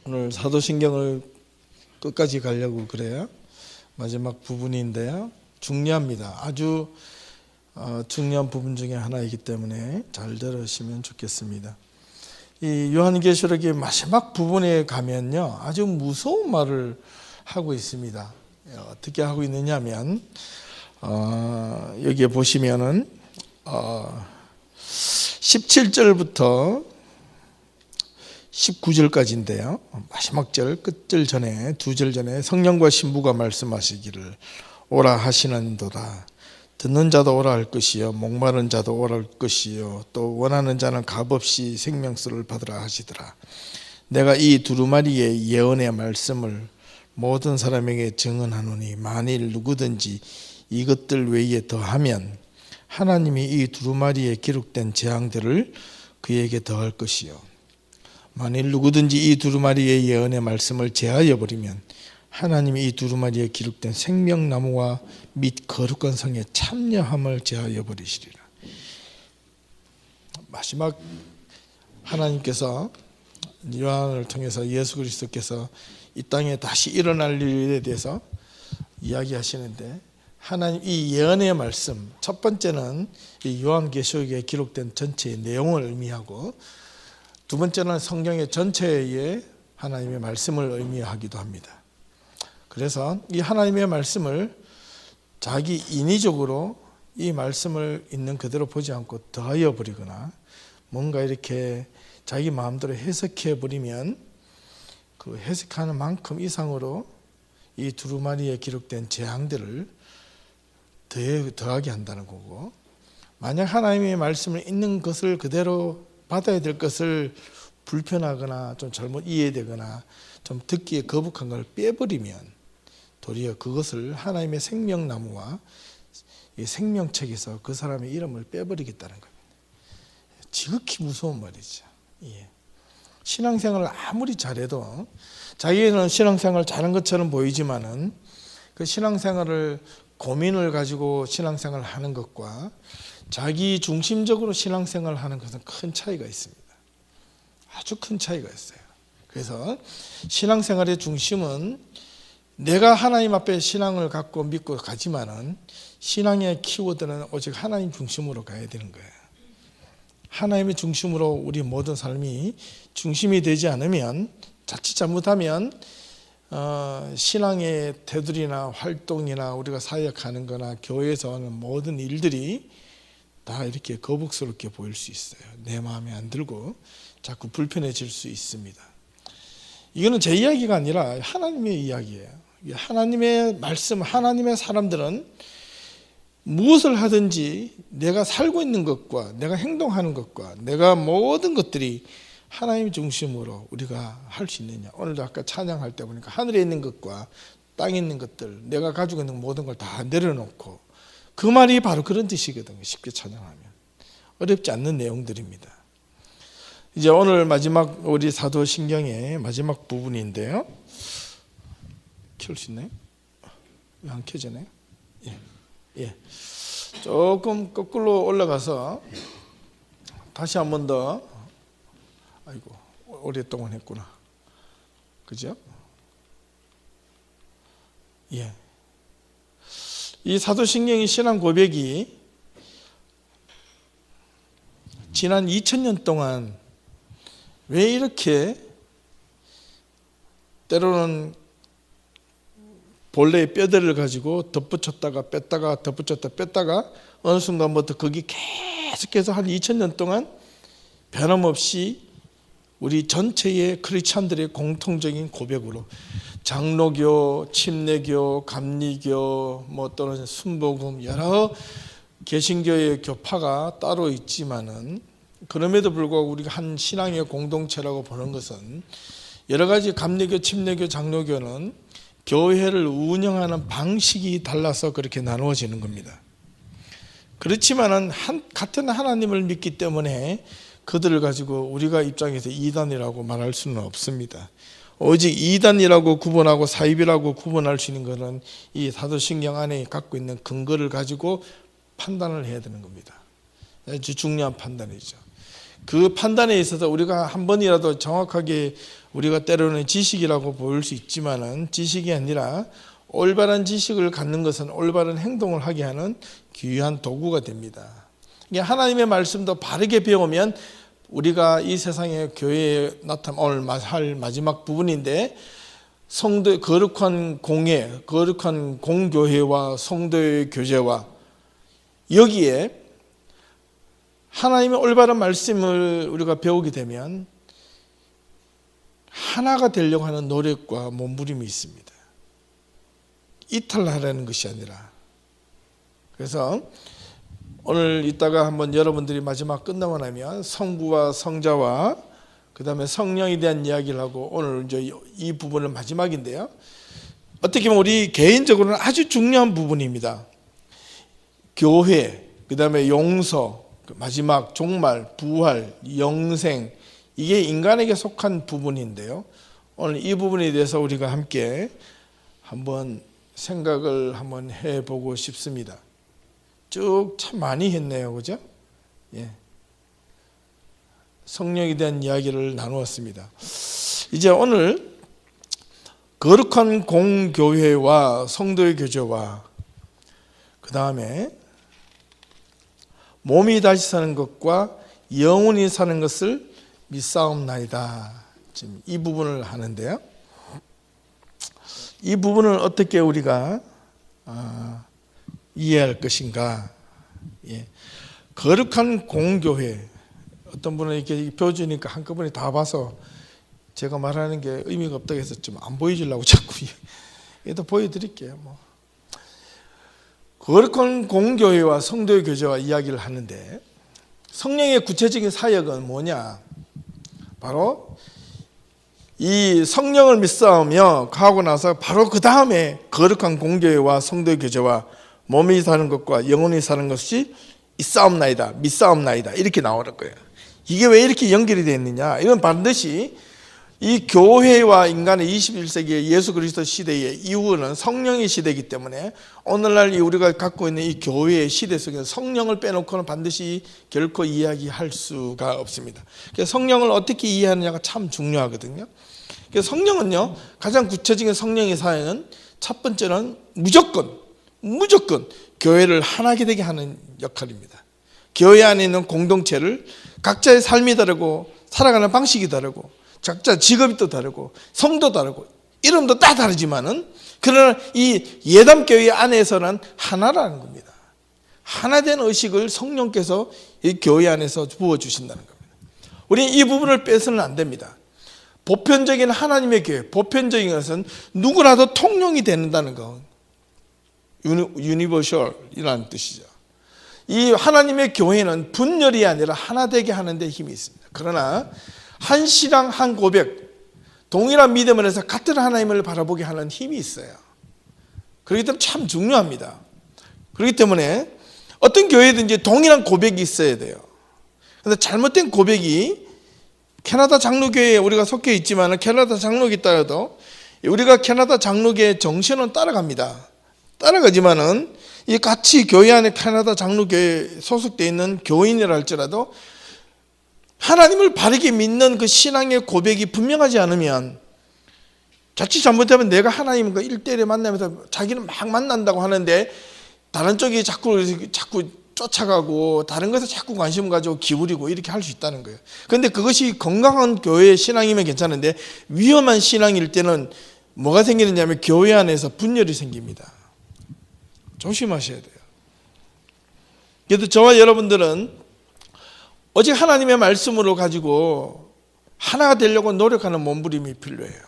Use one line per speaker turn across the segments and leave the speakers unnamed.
오늘 사도신경을 끝까지 가려고 그래요. 마지막 부분인데요. 중요합니다. 아주 중요한 부분 중에 하나이기 때문에 잘 들으시면 좋겠습니다. 이 요한계시록의 마지막 부분에 가면요, 아주 무서운 말을 하고 있습니다. 어떻게 하고 있느냐면 여기에 보시면은 17절부터 19절까지인데요. 마지막 절, 끝절 전에, 두 절 전에 성령과 신부가 말씀하시기를 오라 하시는도다. 듣는 자도 오라 할 것이요, 목마른 자도 오라 할 것이요, 또 원하는 자는 값없이 생명수를 받으라 하시더라. 내가 이 두루마리의 예언의 말씀을 모든 사람에게 증언하노니 만일 누구든지 이것들 외에 더하면 하나님이 이 두루마리에 기록된 재앙들을 그에게 더할 것이요, 만일 누구든지 이 두루마리의 예언의 말씀을 제하여 버리면 하나님이 이 두루마리에 기록된 생명나무와 및 거룩한 성의 참여함을 제하여 버리시리라. 마지막 하나님께서 요한을 통해서 예수 그리스도께서 이 땅에 다시 일어날 일에 대해서 이야기하시는데, 하나님 이 예언의 말씀, 첫 번째는 이 요한계시록에 기록된 전체의 내용을 의미하고, 두 번째는 성경의 전체의 하나님의 말씀을 의미하기도 합니다. 그래서 이 하나님의 말씀을 자기 인위적으로 이 말씀을 있는 그대로 보지 않고 더하여 버리거나 뭔가 이렇게 자기 마음대로 해석해 버리면 그 해석하는 만큼 이상으로 이 두루마리에 기록된 재앙들을 더하게 한다는 거고, 만약 하나님의 말씀을 있는 것을 그대로 받아야 될 것을 불편하거나 좀 잘못 이해되거나 좀 듣기에 거북한 걸 빼버리면 도리어 그것을 하나님의 생명나무와 이 생명책에서 그 사람의 이름을 빼버리겠다는 겁니다. 지극히 무서운 말이죠. 신앙생활을 아무리 잘해도 자기는 신앙생활을 잘한 것처럼 보이지만은 그 신앙생활을 고민을 가지고 신앙생활을 하는 것과 자기 중심적으로 신앙생활을 하는 것은 큰 차이가 있습니다. 아주 큰 차이가 있어요. 그래서 신앙생활의 중심은 내가 하나님 앞에 신앙을 갖고 믿고 가지만은 신앙의 키워드는 오직 하나님 중심으로 가야 되는 거예요. 하나님의 중심으로 우리 모든 삶이 중심이 되지 않으면, 자칫 잘못하면 신앙의 테두리나 활동이나 우리가 사역하는 거나 교회에서 하는 모든 일들이 다 이렇게 거북스럽게 보일 수 있어요. 내 마음에 안 들고 자꾸 불편해질 수 있습니다. 이거는 제 이야기가 아니라 하나님의 이야기예요. 하나님의 말씀, 하나님의 사람들은 무엇을 하든지 내가 살고 있는 것과 내가 행동하는 것과 내가 모든 것들이 하나님 중심으로 우리가 할 수 있느냐. 오늘도 아까 찬양할 때 보니까 하늘에 있는 것과 땅에 있는 것들, 내가 가지고 있는 모든 걸 다 내려놓고, 그 말이 바로 그런 뜻이거든요. 쉽게 찬양하면 어렵지 않는 내용들입니다. 이제 오늘 마지막 우리 사도신경의 마지막 부분인데요. 켤 수 있나요? 왜 안 켜지나요? 예. 조금 거꾸로 올라가서 다시 한 번 더. 아이고, 오랫동안 했구나. 그죠? 예. 이 사도신경의 신앙 고백이 지난 2000년 동안 왜 이렇게 때로는 본래의 뼈대를 가지고 덧붙였다가 뺐다가 덧붙였다 뺐다가 어느 순간부터 거기 계속해서 한 2000년 동안 변함없이 우리 전체의 크리스찬들의 공통적인 고백으로 장로교, 침례교, 감리교, 또는 순복음, 여러 개신교의 교파가 따로 있지만은, 그럼에도 불구하고 우리가 한 신앙의 공동체라고 보는 것은, 여러 가지 감리교, 침례교, 장로교는 교회를 운영하는 방식이 달라서 그렇게 나누어지는 겁니다. 그렇지만은 같은 하나님을 믿기 때문에 그들을 가지고 우리가 입장에서 이단이라고 말할 수는 없습니다. 오직 이단이라고 구분하고 사입이라고 구분할 수 있는 것은 이 사도신경 안에 갖고 있는 근거를 가지고 판단을 해야 되는 겁니다. 아주 중요한 판단이죠. 그 판단에 있어서 우리가 한 번이라도 정확하게 우리가 때로는 지식이라고 보일 수 있지만은 지식이 아니라 올바른 지식을 갖는 것은 올바른 행동을 하게 하는 귀한 도구가 됩니다. 하나님의 말씀도 바르게 배우면 우리가 이 세상의 교회에 오늘 할 마지막 부분인데 성도 거룩한 공예, 거룩한 공교회와 성도의 교제와 여기에 하나님의 올바른 말씀을 우리가 배우게 되면 하나가 되려고 하는 노력과 몸부림이 있습니다. 이탈하려는 것이 아니라. 그래서 오늘 이따가 한번 여러분들이 마지막 끝나고 나면 성부와 성자와 그 다음에 성령에 대한 이야기를 하고 오늘 이제 이 부분은 마지막인데요. 어떻게 보면 우리 개인적으로는 아주 중요한 부분입니다. 교회, 그 다음에 용서, 마지막 종말, 부활, 영생, 이게 인간에게 속한 부분인데요. 오늘 이 부분에 대해서 우리가 함께 한번 생각을 한번 해보고 싶습니다. 쭉 참 많이 했네요, 그죠? 예. 성령에 대한 이야기를 나누었습니다. 이제 오늘 거룩한 공교회와 성도의 교제와 그 다음에 몸이 다시 사는 것과 영혼이 사는 것을 믿사옵나이다. 지금 이 부분을 하는데요. 이 부분을 어떻게 우리가 이해할 것인가? 예. 거룩한 공교회. 어떤 분은 이렇게 펴주니까 한꺼번에 다 봐서 제가 말하는 게 의미가 없다고 해서 좀 안 보여주려고 자꾸 얘도 보여드릴게요. 거룩한 공교회와 성도의 교제와 이야기를 하는데 성령의 구체적인 사역은 뭐냐? 바로 이 성령을 믿사오며 가고 나서 바로 그 다음에 거룩한 공교회와 성도의 교제와 몸이 사는 것과 영혼이 사는 것이 있사옵나이다, 믿사옵나이다 이렇게 나오는 거예요. 이게 왜 이렇게 연결이 되어 있느냐? 이건 반드시 이 교회와 인간의 21세기의 예수 그리스도 시대의 이후는 성령의 시대이기 때문에 오늘날 우리가 갖고 있는 이 교회의 시대 속에서 성령을 빼놓고는 반드시 결코 이야기할 수가 없습니다. 그래서 성령을 어떻게 이해하느냐가 참 중요하거든요. 그래서 성령은요, 가장 구체적인 성령의 사역은 첫 번째는 무조건 교회를 하나게 되게 하는 역할입니다. 교회 안에 있는 공동체를 각자의 삶이 다르고 살아가는 방식이 다르고 각자 직업이 또 다르고 성도 다르고 이름도 다 다르지만은 그러나 이 예담교회 안에서는 하나라는 겁니다. 하나된 의식을 성령께서 이 교회 안에서 부어주신다는 겁니다. 우리는 이 부분을 빼서는 안 됩니다. 보편적인 하나님의 교회, 보편적인 것은 누구라도 통용이 된다는 거. 유니버셜이라는 뜻이죠. 이 하나님의 교회는 분열이 아니라 하나 되게 하는 데 힘이 있습니다. 그러나 한 신앙 한 고백, 동일한 믿음을 해서 같은 하나님을 바라보게 하는 힘이 있어요. 그렇기 때문에 참 중요합니다. 그렇기 때문에 어떤 교회든지 동일한 고백이 있어야 돼요. 그런데 잘못된 고백이 캐나다 장로교회에 우리가 속해 있지만 캐나다 장로교에 따라도 우리가 캐나다 장로교의 정신은 따라가지만은 이 같이 교회 안에 캐나다 장로교회에 소속되어 있는 교인이라 할지라도 하나님을 바르게 믿는 그 신앙의 고백이 분명하지 않으면 자칫 잘못하면 내가 하나님과 1대1에 만나면서 자기는 막 만난다고 하는데 다른 쪽이 자꾸 쫓아가고 다른 것에 자꾸 관심을 가지고 기울이고 이렇게 할 수 있다는 거예요. 그런데 그것이 건강한 교회의 신앙이면 괜찮은데 위험한 신앙일 때는 뭐가 생기느냐면 교회 안에서 분열이 생깁니다. 조심하셔야 돼요. 그래도 저와 여러분들은 오직 하나님의 말씀으로 가지고 하나가 되려고 노력하는 몸부림이 필요해요.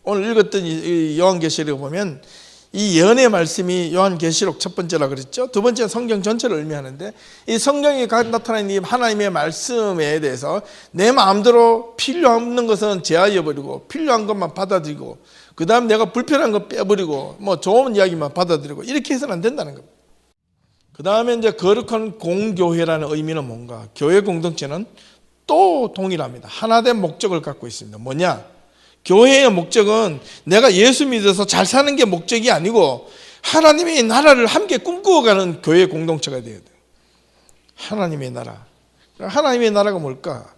오늘 읽었던 이 요한계시록을 보면 이 예언의 말씀이 요한계시록 첫 번째라 그랬죠. 두 번째는 성경 전체를 의미하는데 이 성경에 나타난 이 하나님의 말씀에 대해서 내 마음대로 필요 없는 것은 제하여버리고 필요한 것만 받아들이고 그 다음 내가 불편한 거 빼버리고 뭐 좋은 이야기만 받아들이고 이렇게 해서는 안 된다는 겁니다. 그 다음에 이제 거룩한 공교회라는 의미는 뭔가? 교회 공동체는 또 동일합니다. 하나된 목적을 갖고 있습니다. 뭐냐? 교회의 목적은 내가 예수 믿어서 잘 사는 게 목적이 아니고 하나님의 나라를 함께 꿈꾸어가는 교회 공동체가 되어야 돼요. 하나님의 나라. 하나님의 나라가 뭘까?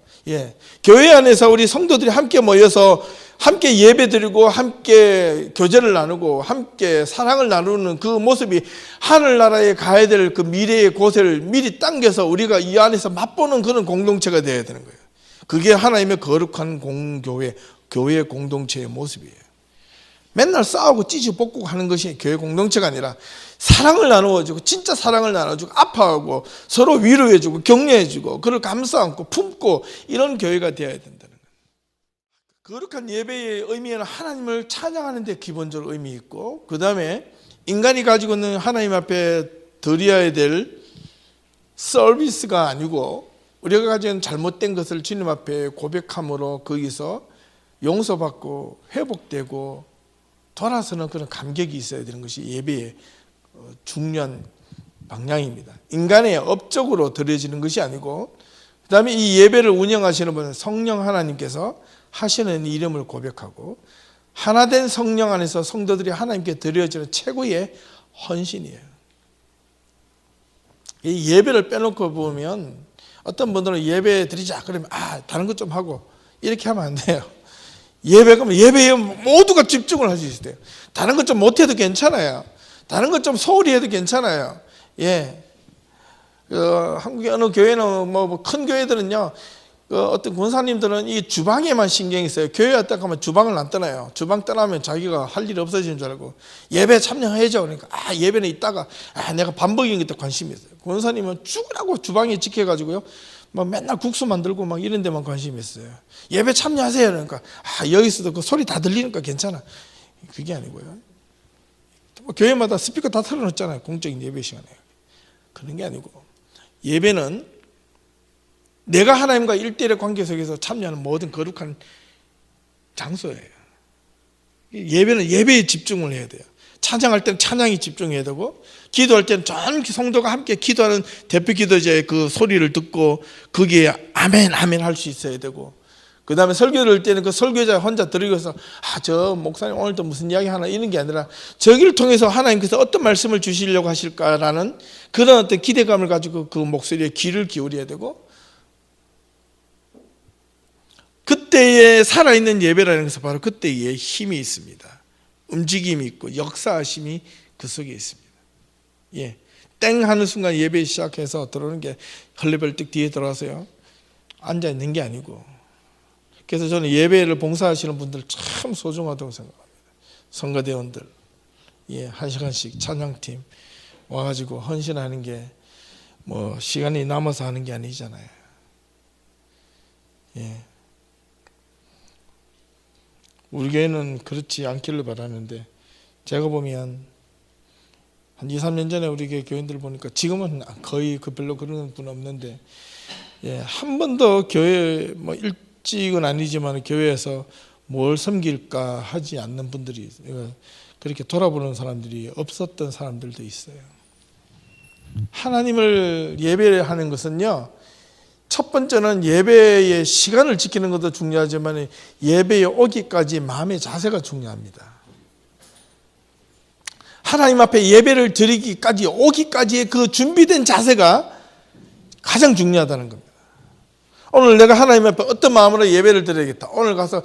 교회 안에서 우리 성도들이 함께 모여서 함께 예배드리고 함께 교제를 나누고 함께 사랑을 나누는 그 모습이 하늘나라에 가야 될 그 미래의 곳을 미리 당겨서 우리가 이 안에서 맛보는 그런 공동체가 되어야 되는 거예요. 그게 하나님의 거룩한 공교회, 교회 공동체의 모습이에요. 맨날 싸우고 찌지볶고 하는 것이 교회 공동체가 아니라 사랑을 나누어주고 진짜 사랑을 나눠주고 아파하고 서로 위로해주고 격려해주고 그를 감싸안고 품고 이런 교회가 되어야 된다는 거예요. 거룩한 예배의 의미는 하나님을 찬양하는 데 기본적으로 의미 있고, 그 다음에 인간이 가지고 있는 하나님 앞에 드려야 될 서비스가 아니고 우리가 가지고 있는 잘못된 것을 주님 앞에 고백함으로 거기서 용서받고 회복되고 돌아서는 그런 감격이 있어야 되는 것이 예배의 중요한 방향입니다. 인간의 업적으로 드려지는 것이 아니고, 그 다음에 이 예배를 운영하시는 분은 성령 하나님께서 하시는 이름을 고백하고 하나된 성령 안에서 성도들이 하나님께 드려지는 최고의 헌신이에요. 이 예배를 빼놓고 보면 어떤 분들은 예배 드리자 그러면 다른 것 좀 하고 이렇게 하면 안 돼요. 예배 가면 예배에 모두가 집중을 할 수 있어요. 다른 것 좀 못해도 괜찮아요. 다른 것 좀 소홀히 해도 괜찮아요. 한국의 어느 교회는 큰 교회들은요, 어떤 권사님들은 이 주방에만 신경이 써요. 교회 왔다 가면 주방을 안 떠나요. 주방 떠나면 자기가 할 일이 없어지는 줄 알고 예배 참여해야죠. 그러니까 예배는 있다가 내가 밥 먹이는 게 더 관심이 있어요. 권사님은 죽으라고 주방에 지켜가지고요, 맨날 국수 만들고 이런 데만 관심이 있어요. 예배 참여하세요. 그러니까 여기서도 그 소리 다 들리니까 괜찮아. 그게 아니고요. 교회마다 스피커 다 틀어놓잖아요. 공적인 예배 시간에. 그런 게 아니고 예배는 내가 하나님과 일대일의 관계 속에서 참여하는 모든 거룩한 장소예요. 예배는 예배에 집중을 해야 돼요. 찬양할 때는 찬양에 집중해야 되고, 기도할 때는 전 성도가 함께 기도하는 대표 기도자의 그 소리를 듣고 거기에 아멘 아멘 할 수 있어야 되고, 그 다음에 설교를 할 때는 그 설교자 혼자 들으면서 저 목사님 오늘도 무슨 이야기 하나 이런 게 아니라 저기를 통해서 하나님께서 어떤 말씀을 주시려고 하실까라는 그런 어떤 기대감을 가지고 그 목소리에 귀를 기울여야 되고, 그때에 살아있는 예배라는 것은 바로 그때에 힘이 있습니다. 움직임이 있고 역사하심이 그 속에 있습니다. 땡 하는 순간 예배 시작해서 들어오는 게 헐레벌떡 뒤에 들어와서요 앉아 있는 게 아니고, 그래서 저는 예배를 봉사하시는 분들 참 소중하다고 생각합니다. 성가대원들 1시간씩 찬양팀 와가지고 헌신하는 게 시간이 남아서 하는 게 아니잖아요. 우리 교회는 그렇지 않기를 바라는데, 제가 보면 한 2, 3년 전에 우리 교인들 보니까 지금은 거의 별로 그런 분 없는데, 한 번도 교회 일찍은 아니지만 교회에서 뭘 섬길까 하지 않는 분들이 그렇게 돌아보는 사람들이 없었던 사람들도 있어요. 하나님을 예배하는 것은요, 첫 번째는 예배의 시간을 지키는 것도 중요하지만 예배에 오기까지 마음의 자세가 중요합니다. 하나님 앞에 예배를 드리기까지 오기까지의 그 준비된 자세가 가장 중요하다는 겁니다. 오늘 내가 하나님 앞에 어떤 마음으로 예배를 드려야겠다. 오늘 가서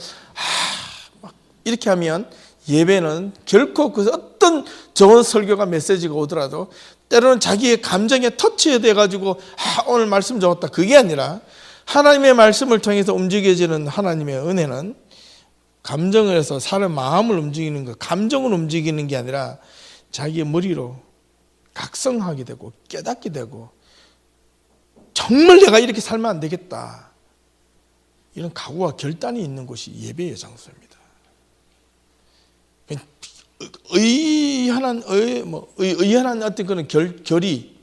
막 이렇게 하면 예배는 결코 그 어떤 좋은 설교가 메시지가 오더라도 때로는 자기의 감정에 터치돼 가지고 오늘 말씀 좋았다, 그게 아니라 하나님의 말씀을 통해서 움직여지는 하나님의 은혜는 감정을 해서 사람 마음을 움직이는 것, 감정을 움직이는 게 아니라 자기의 머리로 각성하게 되고 깨닫게 되고, 정말 내가 이렇게 살면 안 되겠다, 이런 각오와 결단이 있는 곳이 예배의 장소입니다. 의연한 어떤 그런 결이,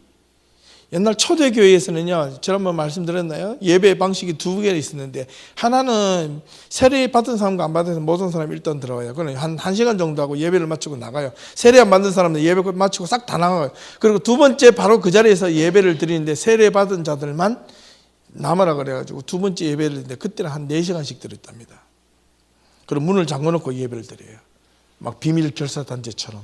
옛날 초대교회에서는요, 지난번 말씀드렸나요? 예배 방식이 두 개가 있었는데, 하나는 세례 받은 사람과 안 받은 사람 모든 사람이 일단 들어와요. 그러면 한 시간 정도 하고 예배를 마치고 나가요. 세례 안 받은 사람은 예배 마치고 싹 다 나가요. 그리고 두 번째 바로 그 자리에서 예배를 드리는데 세례 받은 자들만 남아라 그래가지고 두 번째 예배를 드리는데 그때는 한 4시간씩 드렸답니다. 그리고 문을 잠궈놓고 예배를 드려요. 막 비밀 결사단체처럼.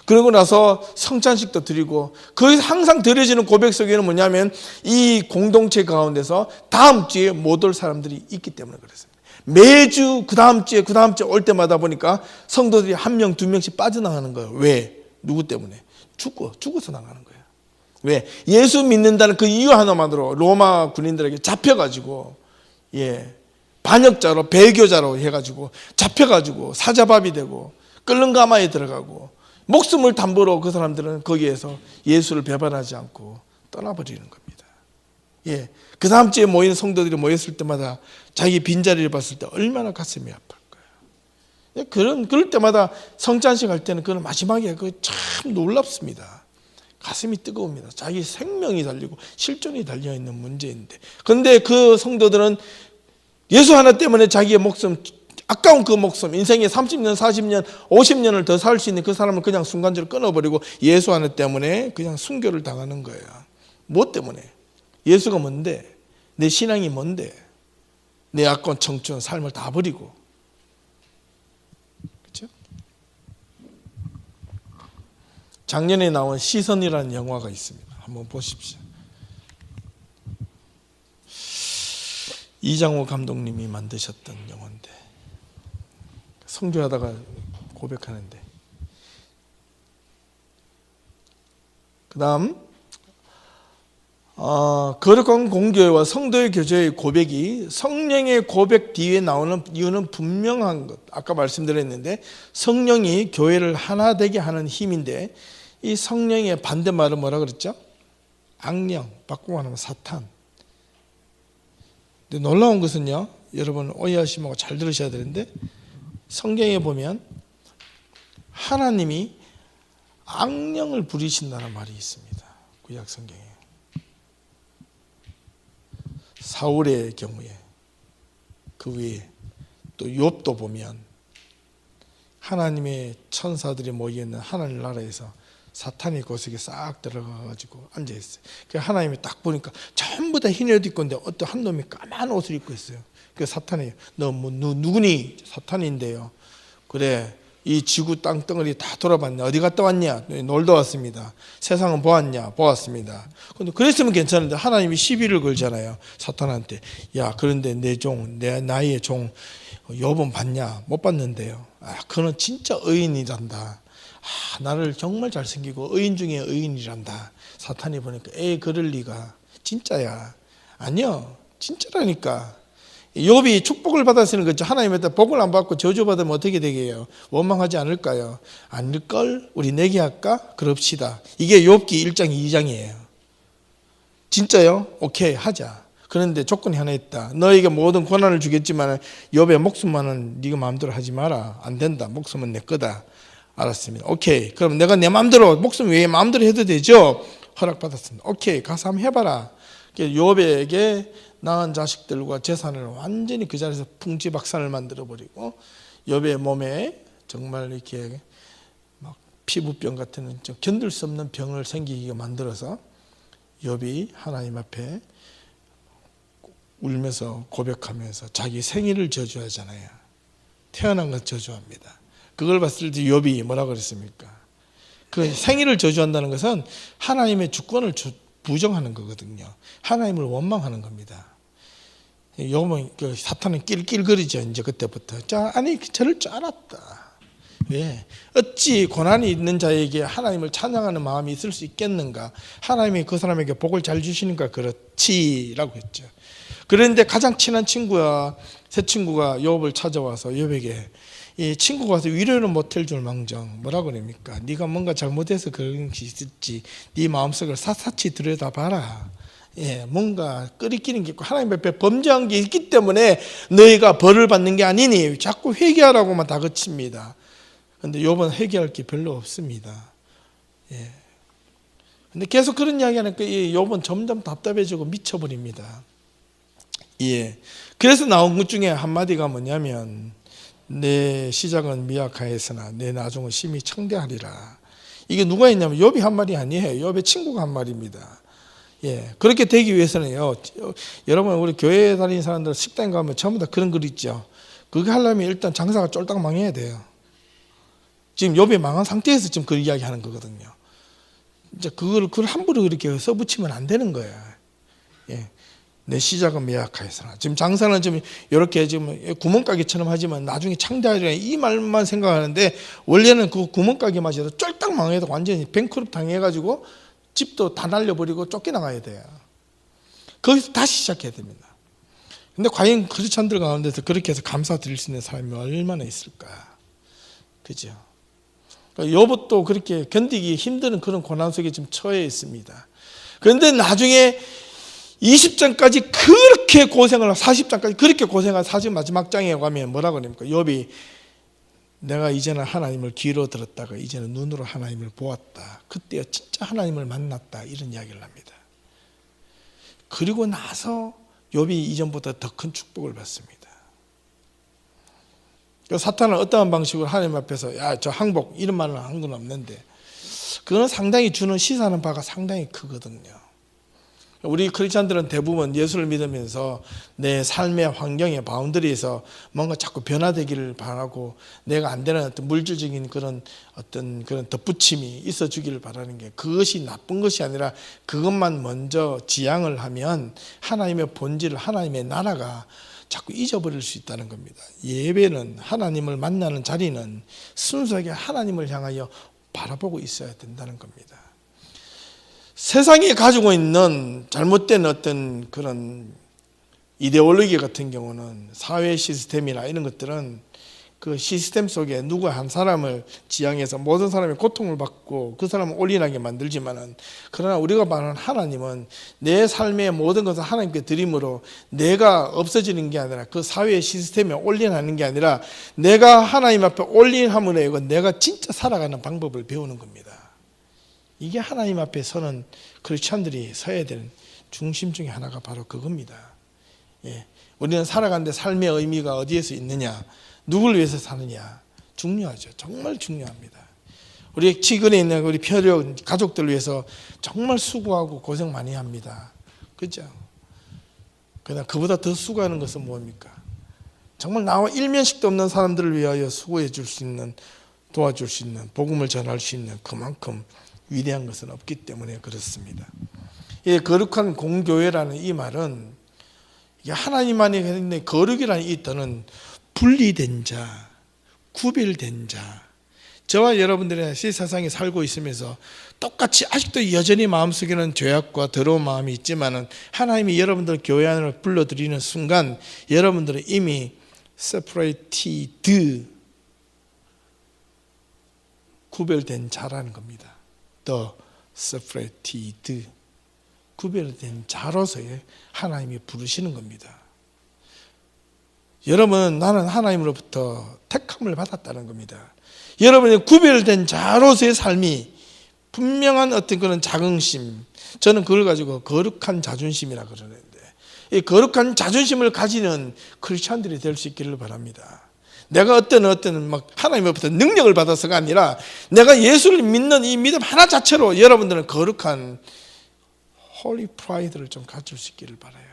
그러고 나서 성찬식도 드리고, 그 항상 드려지는 고백 속에는 뭐냐면 이 공동체 가운데서 다음 주에 못 올 사람들이 있기 때문에 그렇습니다. 매주 그 다음 주에 올 때마다 보니까 성도들이 한 명, 두 명씩 빠져나가는 거예요. 왜? 누구 때문에? 죽어서 나가는 거예요. 왜? 예수 믿는다는 그 이유 하나만으로 로마 군인들에게 잡혀가지고, 반역자로, 배교자로 해가지고 잡혀가지고 사자밥이 되고 끓는 가마에 들어가고, 목숨을 담보로 그 사람들은 거기에서 예수를 배반하지 않고 떠나버리는 겁니다. 그 다음 주에 모이는 성도들이 모였을 때마다 자기 빈자리를 봤을 때 얼마나 가슴이 아플 거예요. 그럴 때마다 성찬식 할 때는 그건 마지막에 참 놀랍습니다. 가슴이 뜨거웁니다. 자기 생명이 달리고 실존이 달려있는 문제인데, 그런데 그 성도들은 예수 하나 때문에 자기의 목숨, 아까운 그 목숨, 인생에 30년, 40년, 50년을 더 살 수 있는 그 사람을 그냥 순간적으로 끊어버리고 예수 하나 때문에 그냥 순교를 당하는 거예요. 뭐 때문에? 예수가 뭔데? 내 신앙이 뭔데? 내 아까운 청춘, 삶을 다 버리고. 그렇죠? 작년에 나온 시선이라는 영화가 있습니다. 한번 보십시오. 이장호 감독님이 만드셨던 영화인데, 성교하다가 고백하는데, 그 다음 거룩한 공교회와 성도의 교제의 고백이 성령의 고백 뒤에 나오는 이유는 분명한 것. 아까 말씀드렸는데 성령이 교회를 하나 되게 하는 힘인데, 이 성령의 반대말은 뭐라 그랬죠? 악령, 바꾸고 하면 사탄. 근데 놀라운 것은요, 여러분 오해하시지 말고 잘 들으셔야 되는데, 성경에 보면 하나님이 악령을 부리신다는 말이 있습니다. 구약 성경에. 사울의 경우에, 그 위에 또 욥도 보면 하나님의 천사들이 모여있는 하늘 나라에서 사탄이 그 속에 싹 들어가가지고 앉아있어요. 하나님이 딱 보니까 전부 다 흰 옷 입고 있는데 어떤 한 놈이 까만 옷을 입고 있어요. 그 사탄이, 너 뭐 누구니? 사탄인데요. 그래, 이 지구 땅덩어리 다 돌아봤냐? 어디 갔다 왔냐? 놀다 왔습니다. 세상은 보았냐? 보았습니다. 근데 그랬으면 괜찮은데 하나님이 시비를 걸잖아요, 사탄한테. 야, 그런데 내 종, 나의 종 욥은 봤냐? 못 봤는데요. 그는 진짜 의인이란다. 나를 정말 잘생기고 의인 중에 의인이란다. 사탄이 보니까 그럴 리가. 진짜야. 아니요, 진짜라니까. 욥이 축복을 받았으는 거죠. 하나님한테 복을 안 받고 저주받으면 어떻게 되게요? 원망하지 않을까요? 아닐걸? 우리 내게 할까? 그럽시다. 이게 욥기 1장 2장이에요. 진짜요? 오케이, 하자. 그런데 조건이 하나 있다. 너에게 모든 고난을 주겠지만 욥의 목숨만은 네가 마음대로 하지 마라. 안 된다. 목숨은 내 거다. 알았습니다. 오케이. 그럼 내가 내 마음대로, 목숨 외에 마음대로 해도 되죠? 허락받았습니다. 오케이. 가서 한번 해봐라. 욥에게 낳은 자식들과 재산을 완전히 그 자리에서 풍지박산을 만들어버리고, 욥의 몸에 정말 이렇게 막 피부병 같은 견딜 수 없는 병을 생기게 만들어서 욥이 하나님 앞에 울면서 고백하면서 자기 생일을 저주하잖아요. 태어난 걸 저주합니다. 그걸 봤을 때 욥이 뭐라 그랬습니까? 그 생일을 저주한다는 것은 하나님의 주권을 부정하는 거거든요. 하나님을 원망하는 겁니다. 욥은 사탄은 낄낄거리죠. 이제 그때부터. 아니 저럴 줄 알았다. 왜? 어찌 고난이 있는 자에게 하나님을 찬양하는 마음이 있을 수 있겠는가? 하나님이 그 사람에게 복을 잘 주시니까 그렇지라고 했죠. 그런데 가장 친한 친구야, 새 친구가 욥을 찾아와서 욥에게, 이 친구가 와서 위로는 못할 줄 망정 뭐라고 그럽니까? 네가 뭔가 잘못해서 그런 것이 있을지 네 마음속을 샅샅이 들여다봐라. 뭔가 끓이끼는 게 있고 하나님 앞에 범죄한 게 있기 때문에 너희가 벌을 받는 게 아니니 자꾸 회개하라고만 다그칩니다. 그런데 욥은 회개할 게 별로 없습니다. 근데 계속 그런 이야기하니까 욥은 점점 답답해지고 미쳐버립니다. 그래서 나온 것 중에 한마디가 뭐냐면, 내 시작은 미약하였으나 내 나중은 심히 창대하리라. 이게 누가 했냐면 욥이 한 말이 아니에요. 욥의 친구가 한 말입니다. 그렇게 되기 위해서는요, 여러분 우리 교회 다니는 사람들 식당 가면 전부 다 그런 글 있죠. 그게 하려면 일단 장사가 쫄딱 망해야 돼요. 지금 욥이 망한 상태에서 지금 그 이야기하는 거거든요. 이제 그걸 함부로 그렇게 써붙이면 안 되는 거야. 예. 내 시작은 매약하였으나. 지금 장사는 좀 이렇게 지금 구멍가게처럼 하지만 나중에 창대하리라 이 말만 생각하는데 원래는 그 구멍가게마저도 쫄딱 망해도 완전히 뱅크럽 당해가지고 집도 다 날려버리고 쫓겨나가야 돼요. 거기서 다시 시작해야 됩니다. 근데 과연 크리스찬들 가운데서 그렇게 해서 감사드릴 수 있는 사람이 얼마나 있을까? 그죠? 욥도 그렇게 견디기 힘든 그런 고난 속에 지금 처해 있습니다. 그런데 나중에 20장까지 그렇게 고생을 하고 40장까지 그렇게 고생한 사실 마지막 장에 가면 뭐라고 합니까? 욥이 내가 이제는 하나님을 귀로 들었다가 이제는 눈으로 하나님을 보았다. 그때 진짜 하나님을 만났다. 이런 이야기를 합니다. 그리고 나서 욥이 이전보다 더 큰 축복을 받습니다. 사탄은 어떠한 방식으로 하나님 앞에서 야, 저 항복 이런 말은 한 건 없는데 그건 상당히 주는 시사하는 바가 상당히 크거든요. 우리 크리스찬들은 대부분 예수를 믿으면서 내 삶의 환경의 바운더리에서 뭔가 자꾸 변화되기를 바라고 내가 안 되는 어떤 물질적인 그런 어떤 그런 덧붙임이 있어 주기를 바라는 게 그것이 나쁜 것이 아니라 그것만 먼저 지향을 하면 하나님의 본질, 하나님의 나라가 자꾸 잊어버릴 수 있다는 겁니다. 예배는 하나님을 만나는 자리는 순수하게 하나님을 향하여 바라보고 있어야 된다는 겁니다. 세상이 가지고 있는 잘못된 어떤 그런 이데올로기 같은 경우는 사회 시스템이나 이런 것들은 그 시스템 속에 누구 한 사람을 지향해서 모든 사람이 고통을 받고 그 사람을 올인하게 만들지만은 그러나 우리가 말하는 하나님은 내 삶의 모든 것을 하나님께 드림으로 내가 없어지는 게 아니라 그 사회 시스템에 올인하는 게 아니라 내가 하나님 앞에 올인함으로 해서 내가 진짜 살아가는 방법을 배우는 겁니다. 이게 하나님 앞에 서는 크리스찬들이 서야 되는 중심 중에 하나가 바로 그겁니다. 예. 우리는 살아가는데 삶의 의미가 어디에서 있느냐, 누굴 위해서 사느냐 중요하죠. 정말 중요합니다. 우리 최근에 있는 우리 표류 가족들 위해서 정말 수고하고 고생 많이 합니다. 그렇죠? 그러나 그보다 더 수고하는 것은 뭡니까? 정말 나와 일면식도 없는 사람들을 위하여 수고해 줄 수 있는, 도와줄 수 있는, 복음을 전할 수 있는 그만큼 위대한 것은 없기 때문에 그렇습니다. 이 거룩한 공교회라는 이 말은 하나님만이 했는데 거룩이라는 이 뜻은 분리된 자, 구별된 자. 저와 여러분들이 이 세상에 살고 있으면서 똑같이 아직도 여전히 마음속에는 죄악과 더러운 마음이 있지만은 하나님이 여러분들 교회 안으로 불러들이는 순간 여러분들은 이미 separated, 구별된 자라는 겁니다. The separated, 구별된 자로서의 하나님이 부르시는 겁니다. 여러분, 나는 하나님으로부터 택함을 받았다는 겁니다. 여러분의 구별된 자로서의 삶이 분명한 어떤 그런 자긍심, 저는 그걸 가지고 거룩한 자존심이라 그러는데 이 거룩한 자존심을 가지는 크리스찬들이 될 수 있기를 바랍니다. 내가 어떤 막 하나님으로부터 능력을 받아서가 아니라 내가 예수를 믿는 이 믿음 하나 자체로 여러분들은 거룩한 홀리 프라이드를 좀 가질 수 있기를 바라요.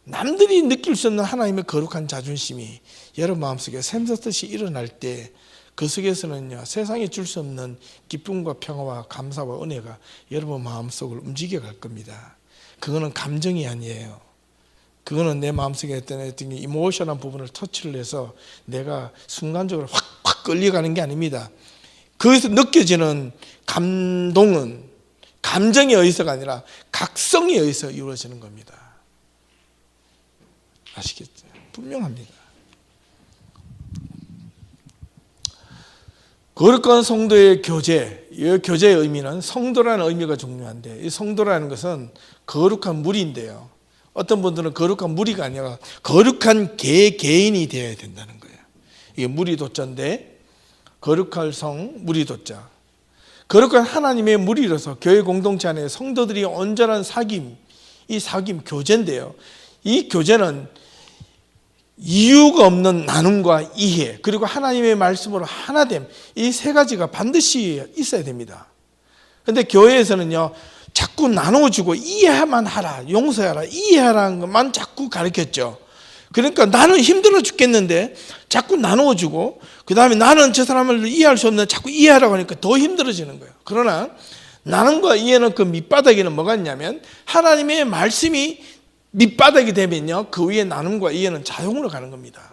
남들이 느낄 수 없는 하나님의 거룩한 자존심이 여러분 마음속에 샘솟듯이 일어날 때 그 속에서는요 세상에 줄 수 없는 기쁨과 평화와 감사와 은혜가 여러분 마음속을 움직여 갈 겁니다. 그거는 감정이 아니에요. 그거는 내 마음속에 어떤 이모셔널한 부분을 터치를 해서 내가 순간적으로 확 끌려가는 게 아닙니다. 거기서 느껴지는 감동은 감정에 의해서가 아니라 각성에 의해서 이루어지는 겁니다. 아시겠죠? 분명합니다. 거룩한 성도의 교제, 이 교제의 의미는 성도라는 의미가 중요한데 이 성도라는 것은 거룩한 무리인데요. 어떤 분들은 거룩한 무리가 아니라 거룩한 개인이 되어야 된다는 거예요. 이게 무리도자인데 거룩할 성 무리도자. 거룩한 하나님의 무리로서 교회 공동체 안에 성도들이 온전한 사귐, 이 사귐 교제인데요. 이 교제는 이유가 없는 나눔과 이해, 그리고 하나님의 말씀으로 하나됨, 이 세 가지가 반드시 있어야 됩니다. 그런데 교회에서는요 자꾸 나눠주고 이해만 하라, 용서하라, 이해하라는 것만 자꾸 가르쳤죠. 그러니까 나는 힘들어 죽겠는데 자꾸 나누어주고, 그 다음에 나는 저 사람을 이해할 수 없는데 자꾸 이해하라고 하니까 더 힘들어지는 거예요. 그러나 나눔과 이해는 그 밑바닥에는 뭐가 있냐면, 하나님의 말씀이 밑바닥이 되면요, 그 위에 나눔과 이해는 자동으로 가는 겁니다.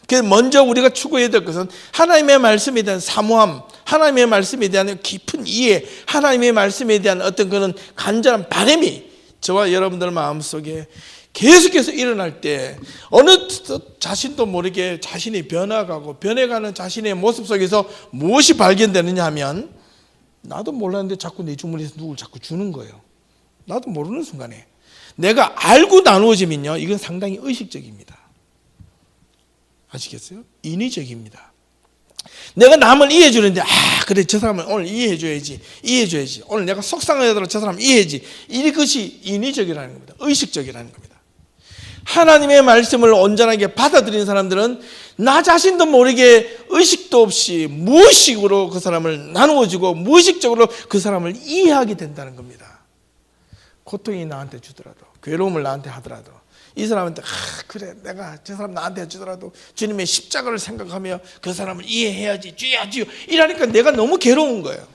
그래서 먼저 우리가 추구해야 될 것은 하나님의 말씀에 대한 사모함, 하나님의 말씀에 대한 깊은 이해, 하나님의 말씀에 대한 어떤 그런 간절한 바람이 저와 여러분들 마음속에 계속해서 일어날 때, 어느 자신도 모르게 자신이 변화가고 변해가는 자신의 모습 속에서 무엇이 발견되느냐 하면, 나도 몰랐는데 자꾸 내 주머니에서 누굴 자꾸 주는 거예요. 나도 모르는 순간에 내가 알고 나누어지면요, 이건 상당히 의식적입니다. 아시겠어요? 인위적입니다. 내가 남을 이해해 주는데, 그래, 저 사람을 오늘 이해해 줘야지. 오늘 내가 속상하더라도 저 사람 이해해야지. 이것이 인위적이라는 겁니다. 의식적이라는 겁니다. 하나님의 말씀을 온전하게 받아들인 사람들은 나 자신도 모르게 의식도 없이 무의식으로 그 사람을 나누어주고 무의식적으로 그 사람을 이해하게 된다는 겁니다. 고통이 나한테 주더라도, 괴로움을 나한테 하더라도, 이 사람한테 그래, 내가 저 사람 나한테 주더라도 주님의 십자가를 생각하며 그 사람을 이해해야지, 주야지요, 이러니까 내가 너무 괴로운 거예요.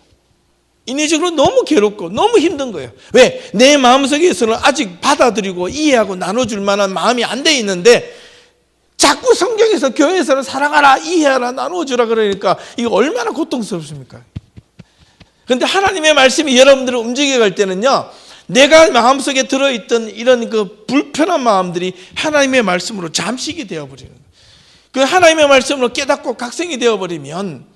인위적으로 너무 괴롭고 너무 힘든 거예요. 왜? 내 마음속에서는 아직 받아들이고 이해하고 나눠줄 만한 마음이 안 돼 있는데, 자꾸 성경에서 교회에서는 사랑하라, 이해하라, 나눠주라 그러니까 이거 얼마나 고통스럽습니까? 그런데 하나님의 말씀이 여러분들을 움직여 갈 때는요, 내가 마음속에 들어있던 이런 그 불편한 마음들이 하나님의 말씀으로 잠식이 되어버리는 거예요. 그 하나님의 말씀으로 깨닫고 각성이 되어버리면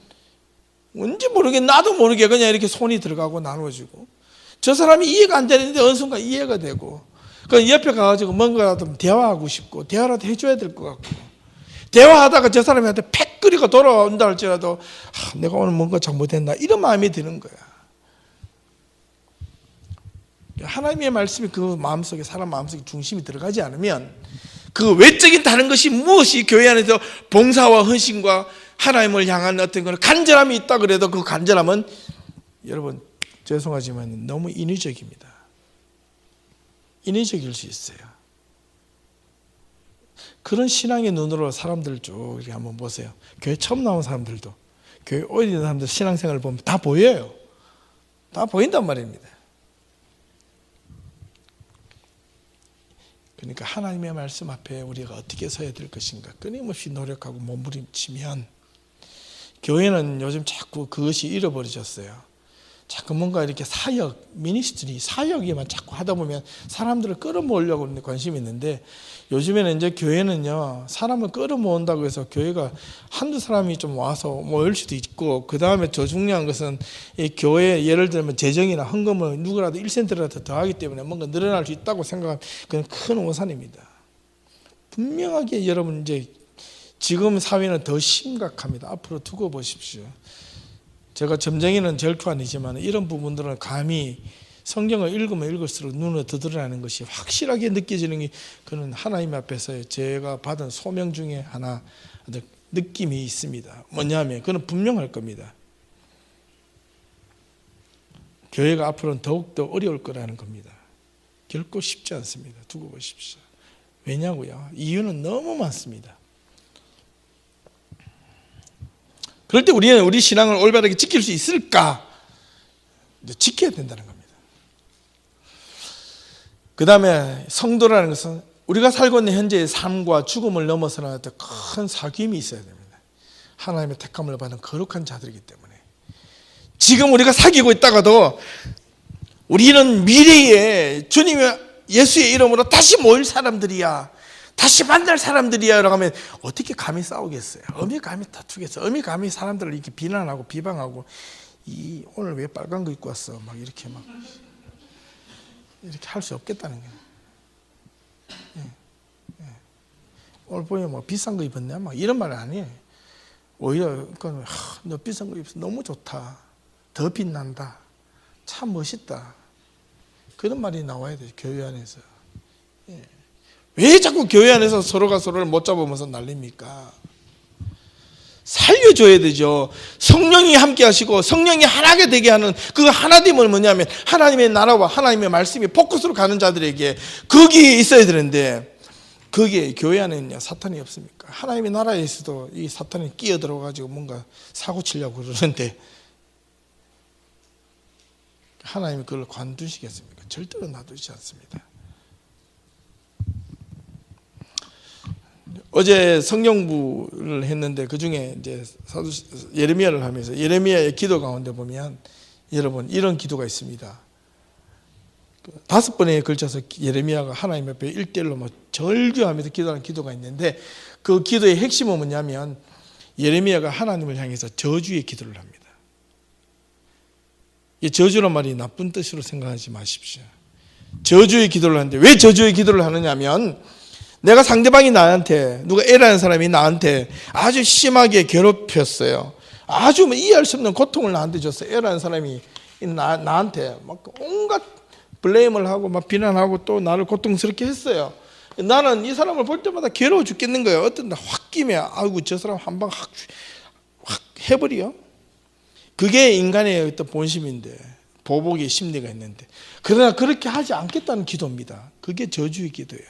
뭔지 모르게, 나도 모르게 그냥 이렇게 손이 들어가고 나눠지고, 저 사람이 이해가 안 되는데 어느 순간 이해가 되고, 그 옆에 가가지고 뭔가라도 대화하고 싶고, 대화라도 해줘야 될 것 같고, 대화하다가 저 사람한테 팩 끓이고 돌아온다 할지라도 내가 오늘 뭔가 잘못했나, 이런 마음이 드는 거야. 하나님의 말씀이 그 마음속에, 사람 마음속에 중심이 들어가지 않으면, 그 외적인 다른 것이 무엇이 교회 안에서 봉사와 헌신과 하나님을 향한 어떤 그런 간절함이 있다 그래도 그 간절함은, 여러분 죄송하지만 너무 인위적입니다. 인위적일 수 있어요. 그런 신앙의 눈으로 사람들 쭉 이렇게 한번 보세요. 교회 처음 나온 사람들도, 교회 오래 된 사람들 신앙생활을 보면 다 보여요. 다 보인단 말입니다. 그러니까 하나님의 말씀 앞에 우리가 어떻게 서야 될 것인가 끊임없이 노력하고 몸부림치면, 교회는 요즘 자꾸 그것이 잃어버리셨어요. 자꾸 뭔가 이렇게 사역, 미니스트리, 사역에만 자꾸 하다 보면 사람들을 끌어모으려고 관심이 있는데, 요즘에는 이제 교회는요, 사람을 끌어모은다고 해서 교회가 한두 사람이 좀 와서 모일 수도 있고, 그 다음에 더 중요한 것은 이 교회, 예를 들면 재정이나 헌금을 누구라도 1센트라도 더 하기 때문에 뭔가 늘어날 수 있다고 생각하면 그건 큰 오산입니다. 분명하게 여러분, 이제 지금 사회는 더 심각합니다. 앞으로 두고 보십시오. 제가 점쟁이는 절투 아니지만 이런 부분들은 감히 성경을 읽으면 읽을수록 눈에 더 드러나는 것이 확실하게 느껴지는 게, 그는 하나님 앞에서 제가 받은 소명 중에 하나, 느낌이 있습니다. 뭐냐면 그는 분명할 겁니다. 교회가 앞으로는 더욱더 어려울 거라는 겁니다. 결코 쉽지 않습니다. 두고 보십시오. 왜냐고요? 이유는 너무 많습니다. 그럴 때 우리는 우리 신앙을 올바르게 지킬 수 있을까? 지켜야 된다는 겁니다. 그 다음에 성도라는 것은 우리가 살고 있는 현재의 삶과 죽음을 넘어서는 어떤 큰 사귐이 있어야 됩니다. 하나님의 택함을 받은 거룩한 자들이기 때문에, 지금 우리가 사귀고 있다가도 우리는 미래에 주님의 예수의 이름으로 다시 모일 사람들이야, 다시 만날 사람들이야 라고 하면 어떻게 감히 싸우겠어요? 어미 감히 다투겠어요? 어미 감히 사람들을 이렇게 비난하고 비방하고, 오늘 왜 빨간 거 입고 왔어? 막 이렇게 할 수 없겠다는 거예요. 오늘 보면 뭐 비싼 거 입었네? 막 이런 말은 아니에요. 오히려 너 비싼 거 입어서 너무 좋다, 더 빛난다, 참 멋있다, 그런 말이 나와야 돼요. 교회 안에서. 왜 자꾸 교회 안에서 서로가 서로를 못 잡으면서 난립니까? 살려줘야 되죠. 성령이 함께 하시고 성령이 하나가 되게 하는 그 하나됨을 뭐냐면, 하나님의 나라와 하나님의 말씀이 포커스로 가는 자들에게 거기에 있어야 되는데, 거기에 교회 안에는요 사탄이 없습니까? 하나님의 나라에서도 이 사탄이 끼어들어가지고 뭔가 사고 치려고 그러는데 하나님이 그걸 관두시겠습니까? 절대로 놔두지 않습니다. 어제 성경부를 했는데 그 중에 이제 사도 예레미야를 하면서 예레미야의 기도 가운데 보면 여러분 이런 기도가 있습니다. 5번에 걸쳐서 예레미야가 하나님 앞에 1대1로 절규하면서 기도하는 기도가 있는데 그 기도의 핵심은 뭐냐면 예레미야가 하나님을 향해서 저주의 기도를 합니다. 이 저주란 말이 나쁜 뜻으로 생각하지 마십시오. 저주의 기도를 하는데 왜 저주의 기도를 하느냐면 내가 상대방이 나한테 누가 A라는 사람이 나한테 아주 심하게 괴롭혔어요. 아주 이해할 수 없는 고통을 나한테 줬어요. A라는 사람이 나한테 막 온갖 블레임을 하고 막 비난하고 또 나를 고통스럽게 했어요. 나는 이 사람을 볼 때마다 괴로워 죽겠는 거예요. 어떤 날 확 끼면 아이고 저 사람 한 방 확 해버려. 그게 인간의 어떤 본심인데 보복의 심리가 있는데 그러나 그렇게 하지 않겠다는 기도입니다. 그게 저주의 기도예요.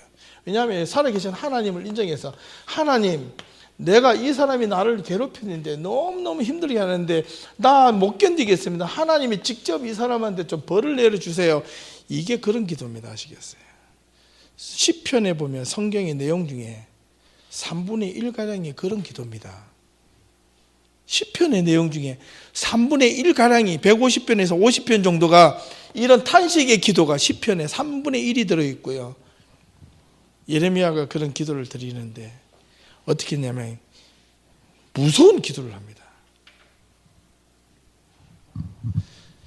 왜냐하면 살아계신 하나님을 인정해서 하나님 내가 이 사람이 나를 괴롭히는데 너무너무 힘들게 하는데 나 못 견디겠습니다. 하나님이 직접 이 사람한테 좀 벌을 내려주세요. 이게 그런 기도입니다. 아시겠어요? 시편에 보면 성경의 내용 중에 3분의 1가량이 그런 기도입니다. 시편의 내용 중에 3분의 1가량이 150편에서 50편 정도가 이런 탄식의 기도가 시편에 3분의 1이 들어있고요. 예레미야가 그런 기도를 드리는데 어떻게 했냐면 무서운 기도를 합니다.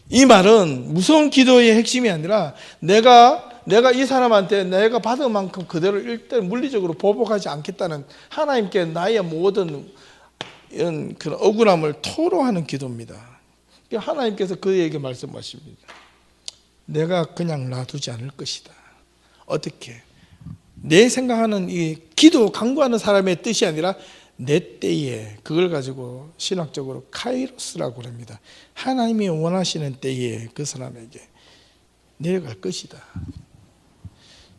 이 말은 무서운 기도의 핵심이 아니라 내가 이 사람한테 내가 받은 만큼 그대로 일단 물리적으로 보복하지 않겠다는 하나님께 나의 모든 이런 그런 억울함을 토로하는 기도입니다. 하나님께서 그에게 말씀하십니다. 내가 그냥 놔두지 않을 것이다. 어떻게? 내 생각하는 이 기도 강구하는 사람의 뜻이 아니라 내 때에 그걸 가지고 신학적으로 카이로스라고 합니다. 하나님이 원하시는 때에 그 사람에게 내려갈 것이다.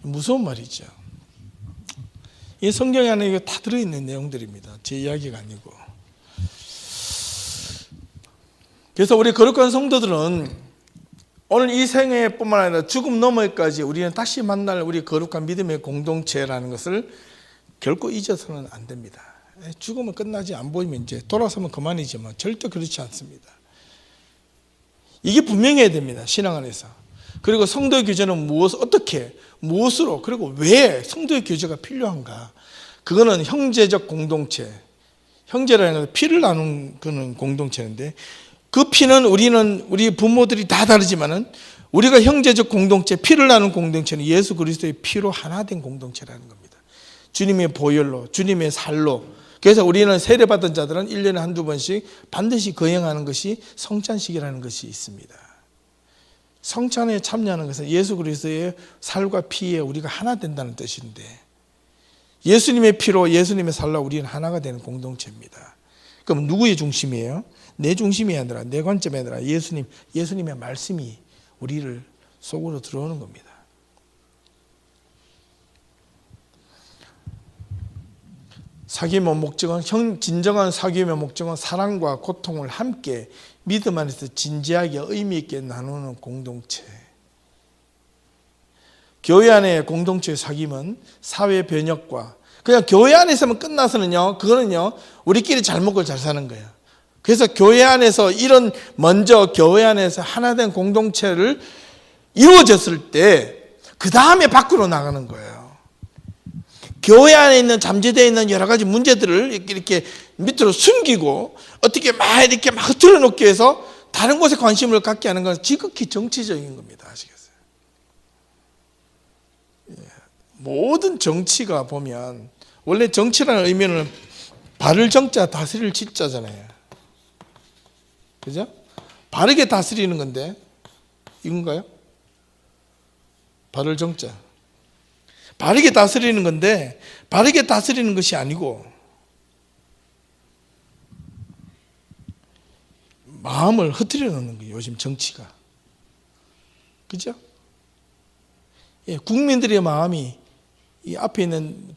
무서운 말이죠. 이 성경 안에 이거 다 들어있는 내용들입니다. 제 이야기가 아니고. 그래서 우리 거룩한 성도들은 오늘 이 생애뿐만 아니라 죽음 너머까지 우리는 다시 만날 우리 거룩한 믿음의 공동체라는 것을 결코 잊어서는 안 됩니다. 죽으면 끝나지 안 보이면 이제 돌아서면 그만이지만 절대 그렇지 않습니다. 이게 분명해야 됩니다. 신앙 안에서. 그리고 성도의 교제는 어떻게, 무엇으로, 그리고 왜 성도의 교제가 필요한가? 그거는 형제적 공동체, 형제라는 것은 피를 나누는 공동체인데 그 피는 우리 부모들이 다 다르지만은 우리가 형제적 공동체, 피를 나누는 공동체는 예수 그리스도의 피로 하나 된 공동체라는 겁니다. 주님의 보혈로, 주님의 살로. 그래서 우리는 세례받은 자들은 1년에 한두 번씩 반드시 거행하는 것이 성찬식이라는 것이 있습니다. 성찬에 참여하는 것은 예수 그리스도의 살과 피에 우리가 하나 된다는 뜻인데 예수님의 피로 예수님의 살로 우리는 하나가 되는 공동체입니다. 그럼 누구의 중심이에요? 내 중심이 아니라 내 관점이 아니라 예수님의 말씀이 우리를 속으로 들어오는 겁니다. 사귐의 목적은 진정한 사귐의 목적은 사랑과 고통을 함께 믿음 안에서 진지하게 의미 있게 나누는 공동체. 교회 안의 공동체의 사귐은 사회 변혁과 그냥 교회 안에서만 끝나서는요. 그거는요. 우리끼리 잘 먹고 잘 사는 거예요. 그래서 교회 안에서 먼저 교회 안에서 하나된 공동체를 이루어졌을 때 그 다음에 밖으로 나가는 거예요. 교회 안에 있는 잠재되어 있는 여러 가지 문제들을 이렇게 밑으로 숨기고 어떻게 이렇게 흐트러 놓기 위해서 다른 곳에 관심을 갖게 하는 건 지극히 정치적인 겁니다. 아시겠어요? 모든 정치가 보면 원래 정치라는 의미는 바를 정자 다스릴 지자잖아요. 그죠? 바르게 다스리는 건데 이건가요? 바를 정자. 바르게 다스리는 건데 바르게 다스리는 것이 아니고 마음을 흐트려 놓는 거예요. 요즘 정치가. 그죠? 예, 국민들의 마음이 이 앞에 있는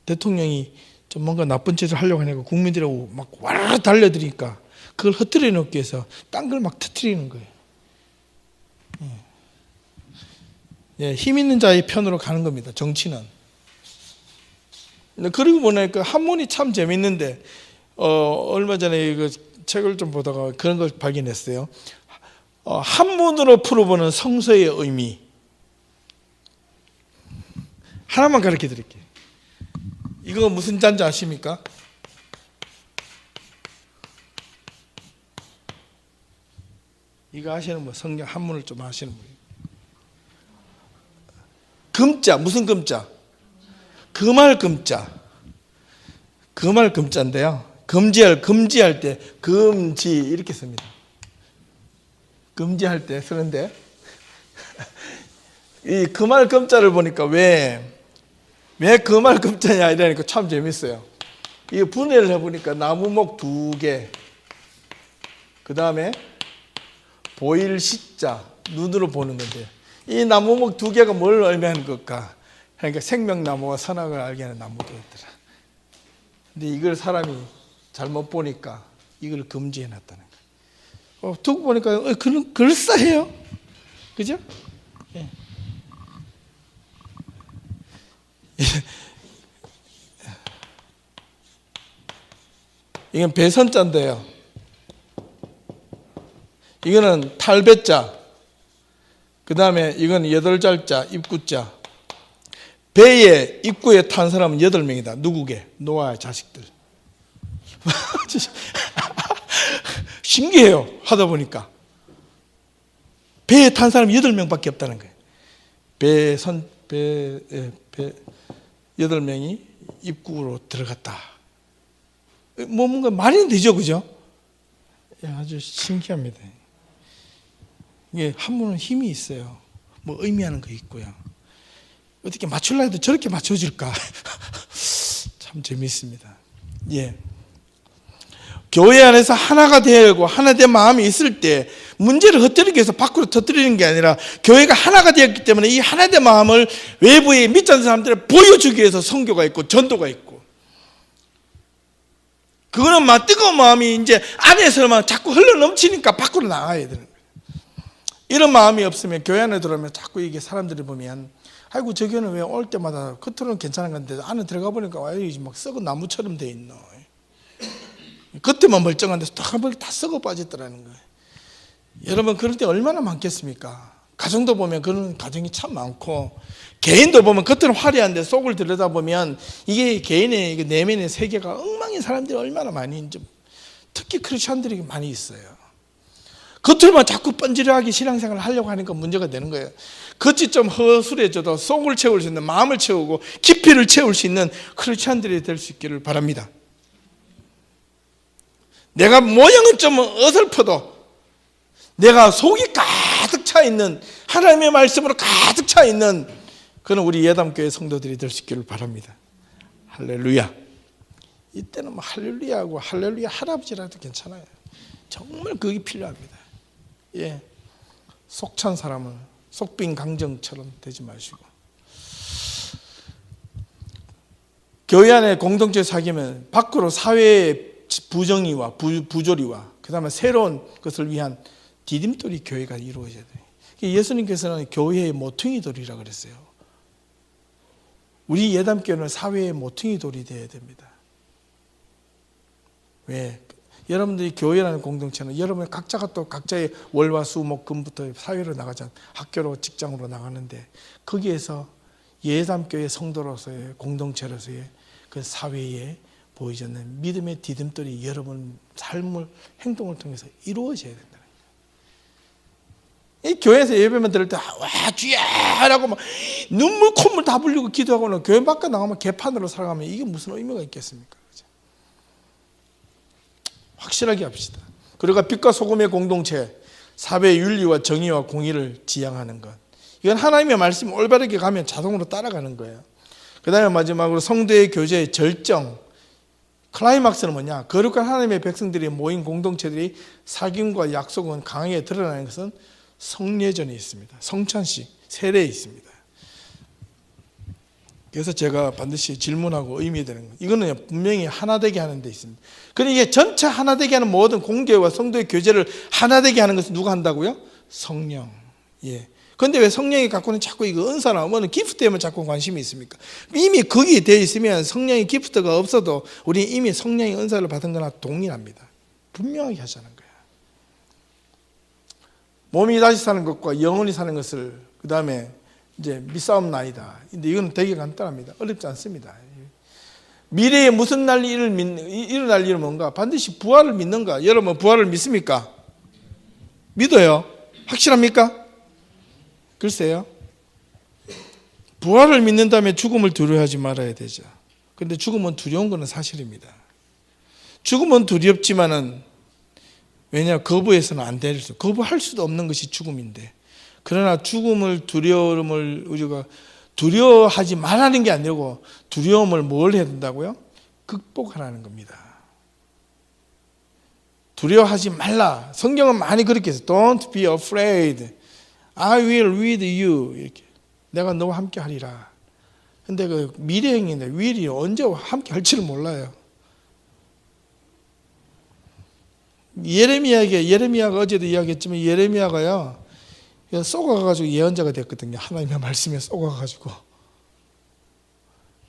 대통령이 좀 뭔가 나쁜 짓을 하려고 하니까 국민들하고 막 와르르 달려드니까 그걸 흩뜨려 놓기 위해서 딴 걸 막 터뜨리는 거예요. 예, 힘 있는 자의 편으로 가는 겁니다. 정치는. 그리고 보니까 한문이 참 재밌는데 얼마 전에 그 책을 좀 보다가 그런 걸 발견했어요. 한문으로 풀어보는 성서의 의미. 하나만 가르쳐 드릴게요. 이거 무슨 자인지 아십니까? 이거 아시는 분, 성경 한문을 좀 아시는 분이에요. 금자, 무슨 금자? 금할 금자. 금할 금자인데요. 금지할 때 금지 이렇게 씁니다. 금지할 때 쓰는데 이 금할 금자를 보니까 왜 금할 금자냐 이러니까 참 재밌어요. 이 분해를 해보니까 나무목 2개, 그 다음에 보일 시자, 눈으로 보는 건데 이 나무목 2개가 뭘 의미하는 걸까? 그러니까 생명나무와 선악을 알게 하는 나무도 있더라. 근데 이걸 사람이 잘못 보니까 이걸 금지해 놨다는 거예요. 두고 보니까 그럴싸해요. 그죠? 예. 이건 배선자인데요. 이거는 탈배자. 그 다음에 이건 8잘자, 입구자. 배에 입구에 탄 사람은 8명이다. 누구게? 노아의 자식들. 신기해요. 하다 보니까. 배에 탄 사람이 8명밖에 없다는 거예요. 배 8명이 입구로 들어갔다. 뭔가 말이 되죠, 그죠? 아주 신기합니다. 이게 한문은 힘이 있어요. 뭐 의미하는 거 있고요. 어떻게 맞추려 해도 저렇게 맞춰질까? 참 재미있습니다. 예. 교회 안에서 하나가 되고 하나 된 마음이 있을 때 문제를 흩뜨리기 위해서 밖으로 터뜨리는 게 아니라 교회가 하나가 되었기 때문에 이 하나 된 마음을 외부에 믿지 않는 사람들을 보여주기 위해서 선교가 있고 전도가 있고, 그거는 막 뜨거운 마음이 이제 안에서만 자꾸 흘러 넘치니까 밖으로 나가야 되는 거예요. 이런 마음이 없으면 교회 안에 들어오면 자꾸 이게 사람들이 보면 아이고 저 교회는 왜 올 때마다 겉으로는 괜찮은 건데 안에 들어가 보니까 왜 막 썩은 나무처럼 돼 있노. 겉에만 멀쩡한데 다 썩어 빠졌더라는 거예요. 여러분 그럴 때 얼마나 많겠습니까? 가정도 보면 그런 가정이 참 많고, 개인도 보면 겉은 화려한데 속을 들여다보면 이게 개인의 내면의 세계가 엉망인 사람들이 얼마나 많이 있는지, 특히 크리스천들이 많이 있어요. 겉으로만 자꾸 번지르하게 신앙생활을 하려고 하니까 문제가 되는 거예요. 겉이 좀 허술해져도 속을 채울 수 있는, 마음을 채우고 깊이를 채울 수 있는 크리스천들이 될 수 있기를 바랍니다. 내가 모양은 좀 어설퍼도 내가 속이 가득 차 있는, 하나님의 말씀으로 가득 차 있는 그런 우리 예담교회 성도들이 될 수 있기를 바랍니다. 할렐루야. 이때는 뭐 할렐루야하고 할렐루야 할아버지라도 괜찮아요. 정말 그게 필요합니다. 예, 속찬 사람은 속빈 강정처럼 되지 마시고, 교회 안에 공동체 사귀면 밖으로 사회의 부정의와 부조리와 그 다음에 새로운 것을 위한 디딤돌이 교회가 이루어져야 돼요. 예수님께서는 교회의 모퉁이 돌이라 그랬어요. 우리 예담교회는 사회의 모퉁이 돌이 되어야 됩니다. 왜? 여러분들이 교회라는 공동체는 여러분 각자가 또 각자의 월화수목금부터 사회로 나가잖아요. 학교로 직장으로 나가는데 거기에서 예담교회 성도로서의 공동체로서의 그 사회에 보이지 않는 믿음의 디딤돌이 여러분 삶을, 행동을 통해서 이루어져야 된다는 거예요. 이 교회에서 예배만 들을 때 와 주야 라고 막 눈물 콧물 다 불리고 기도하고는 교회 밖에 나가면 개판으로 살아가면 이게 무슨 의미가 있겠습니까? 확실하게 합시다. 그리고 빛과 소금의 공동체, 사회의 윤리와 정의와 공의를 지향하는 것, 이건 하나님의 말씀이 올바르게 가면 자동으로 따라가는 거예요. 그 다음에 마지막으로 성도의 교제의 절정, 클라이막스는 뭐냐? 거룩한 하나님의 백성들이 모인 공동체들이 사귐과 약속은 강하게 드러나는 것은 성례전에 있습니다. 성찬식, 세례에 있습니다. 그래서 제가 반드시 질문하고 의미되는 거예요. 이거는 분명히 하나 되게 하는 데 있습니다. 그런데 이게 전체 하나 되게 하는 모든 공교회와 성도의 교제를 하나 되게 하는 것은 누가 한다고요? 성령. 예. 그런데 왜 성령이 갖고는 자꾸 이거 은사나 뭐는 기프트에만 자꾸 관심이 있습니까? 이미 거기에 되어 있으면 성령의 기프트가 없어도 우리 이미 성령의 은사를 받은 거나 동일합니다. 분명하게 하자는 거예요. 몸이 다시 사는 것과 영혼이 사는 것을 그 다음에 이제 미싸움 나이다. 근데 이건 되게 간단합니다. 어렵지 않습니다. 미래에 무슨 날이 일어날 일은 뭔가? 반드시 부활을 믿는가? 여러분 부활을 믿습니까? 믿어요. 확실합니까? 글쎄요. 부활을 믿는다면 죽음을 두려워하지 말아야 되죠. 그런데 죽음은 두려운 것은 사실입니다. 죽음은 두렵지만은 왜냐 거부해서는 안 될 수, 거부할 수도 없는 것이 죽음인데, 그러나 죽음을 두려움을 우리가 두려워하지 말라는 게 아니고 두려움을 뭘 해야 된다고요? 극복하라는 겁니다. 두려워하지 말라. 성경은 많이 그렇게 해서 Don't be afraid. I will with you. 이렇게 내가 너와 함께 하리라. 근데 그 미래형인데 will이 언제 함께 할지를 몰라요. 예레미야가 어제도 이야기했지만 예레미야가요 쏘가가지고 예언자가 됐거든요. 하나님의 말씀에 쏘가가지고